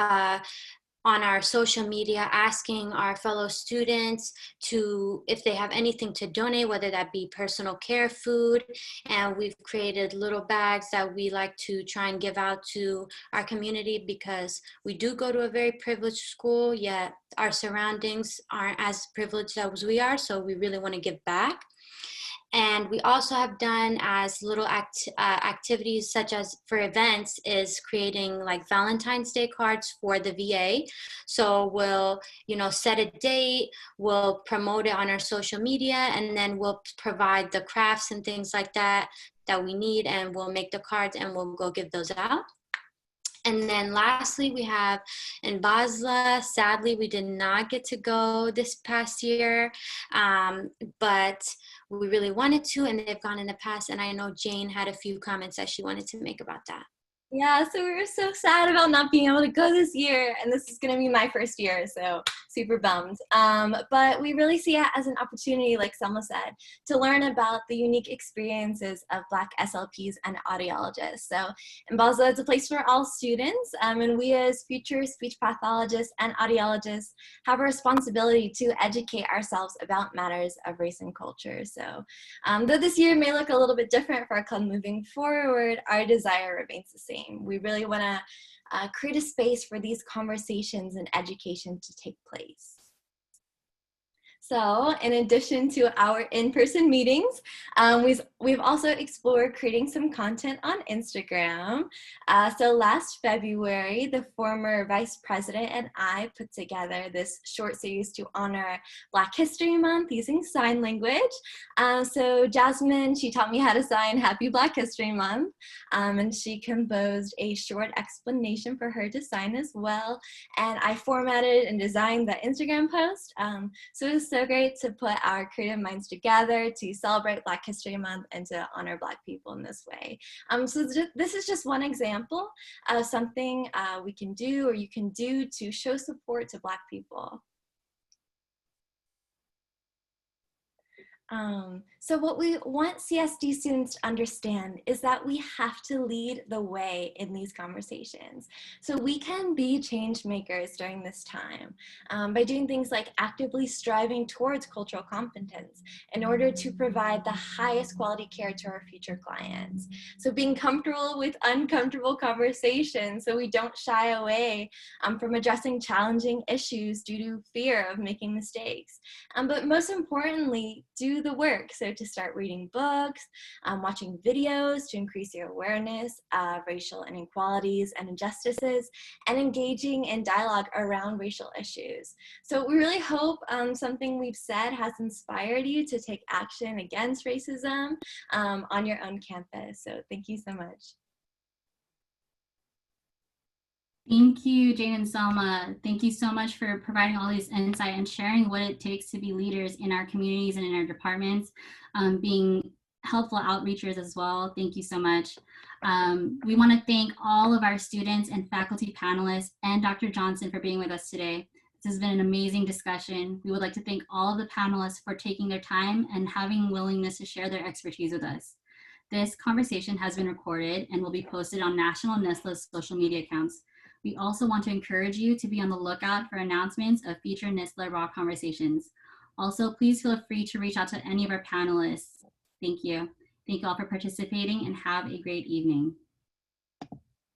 on our social media, asking our fellow students to, if they have anything to donate, whether that be personal care food. And we've created little bags that we like to try and give out to our community, because we do go to a very privileged school, yet our surroundings aren't as privileged as we are. So we really want to give back. And we also have done as little activities such as for events is creating like Valentine's Day cards for the VA. So we'll, set a date, we'll promote it on our social media, and then we'll provide the crafts and things like that we need, and we'll make the cards and we'll go give those out. And then lastly, we have in Basla. Sadly, we did not get to go this past year, but we really wanted to, and they've gone in the past. And I know Jane had a few comments that she wanted to make about that. Yeah, so we were so sad about not being able to go this year, and this is going to be my first year, so super bummed. But we really see it as an opportunity, like Selma said, to learn about the unique experiences of Black SLPs and audiologists. So in Basel, it's a place for all students, and we as future speech pathologists and audiologists have a responsibility to educate ourselves about matters of race and culture. So though this year may look a little bit different for our club moving forward, our desire remains the same. We really want to create a space for these conversations and education to take place. So in addition to our in-person meetings, we've also explored creating some content on Instagram. So last February, the former vice president and I put together this short series to honor Black History Month using sign language. So Jasmine, she taught me how to sign Happy Black History Month, and she composed a short explanation for her to sign as well. And I formatted and designed the Instagram post. So it was so great to put our creative minds together to celebrate Black History Month and to honor Black people in this way. So this is just one example of something we can do or you can do to show support to Black people. So what we want CSD students to understand is that we have to lead the way in these conversations. So we can be change makers during this time by doing things like actively striving towards cultural competence in order to provide the highest quality care to our future clients. So being comfortable with uncomfortable conversations so we don't shy away from addressing challenging issues due to fear of making mistakes. But most importantly, do the work. So to start reading books, watching videos to increase your awareness of racial inequalities and injustices, and engaging in dialogue around racial issues. So we really hope something we've said has inspired you to take action against racism on your own campus. So thank you so much. Thank you, Jane and Selma. Thank you so much for providing all these insight and sharing what it takes to be leaders in our communities and in our departments, being helpful outreachers as well. Thank you so much. We want to thank all of our students and faculty panelists and Dr. Johnson for being with us today. This has been an amazing discussion. We would like to thank all of the panelists for taking their time and having willingness to share their expertise with us. This conversation has been recorded and will be posted on National NSSLHA social media accounts. We also want to encourage you to be on the lookout for announcements of future NSSLHA Raw conversations. Also, please feel free to reach out to any of our panelists. Thank you. Thank you all for participating and have a great evening.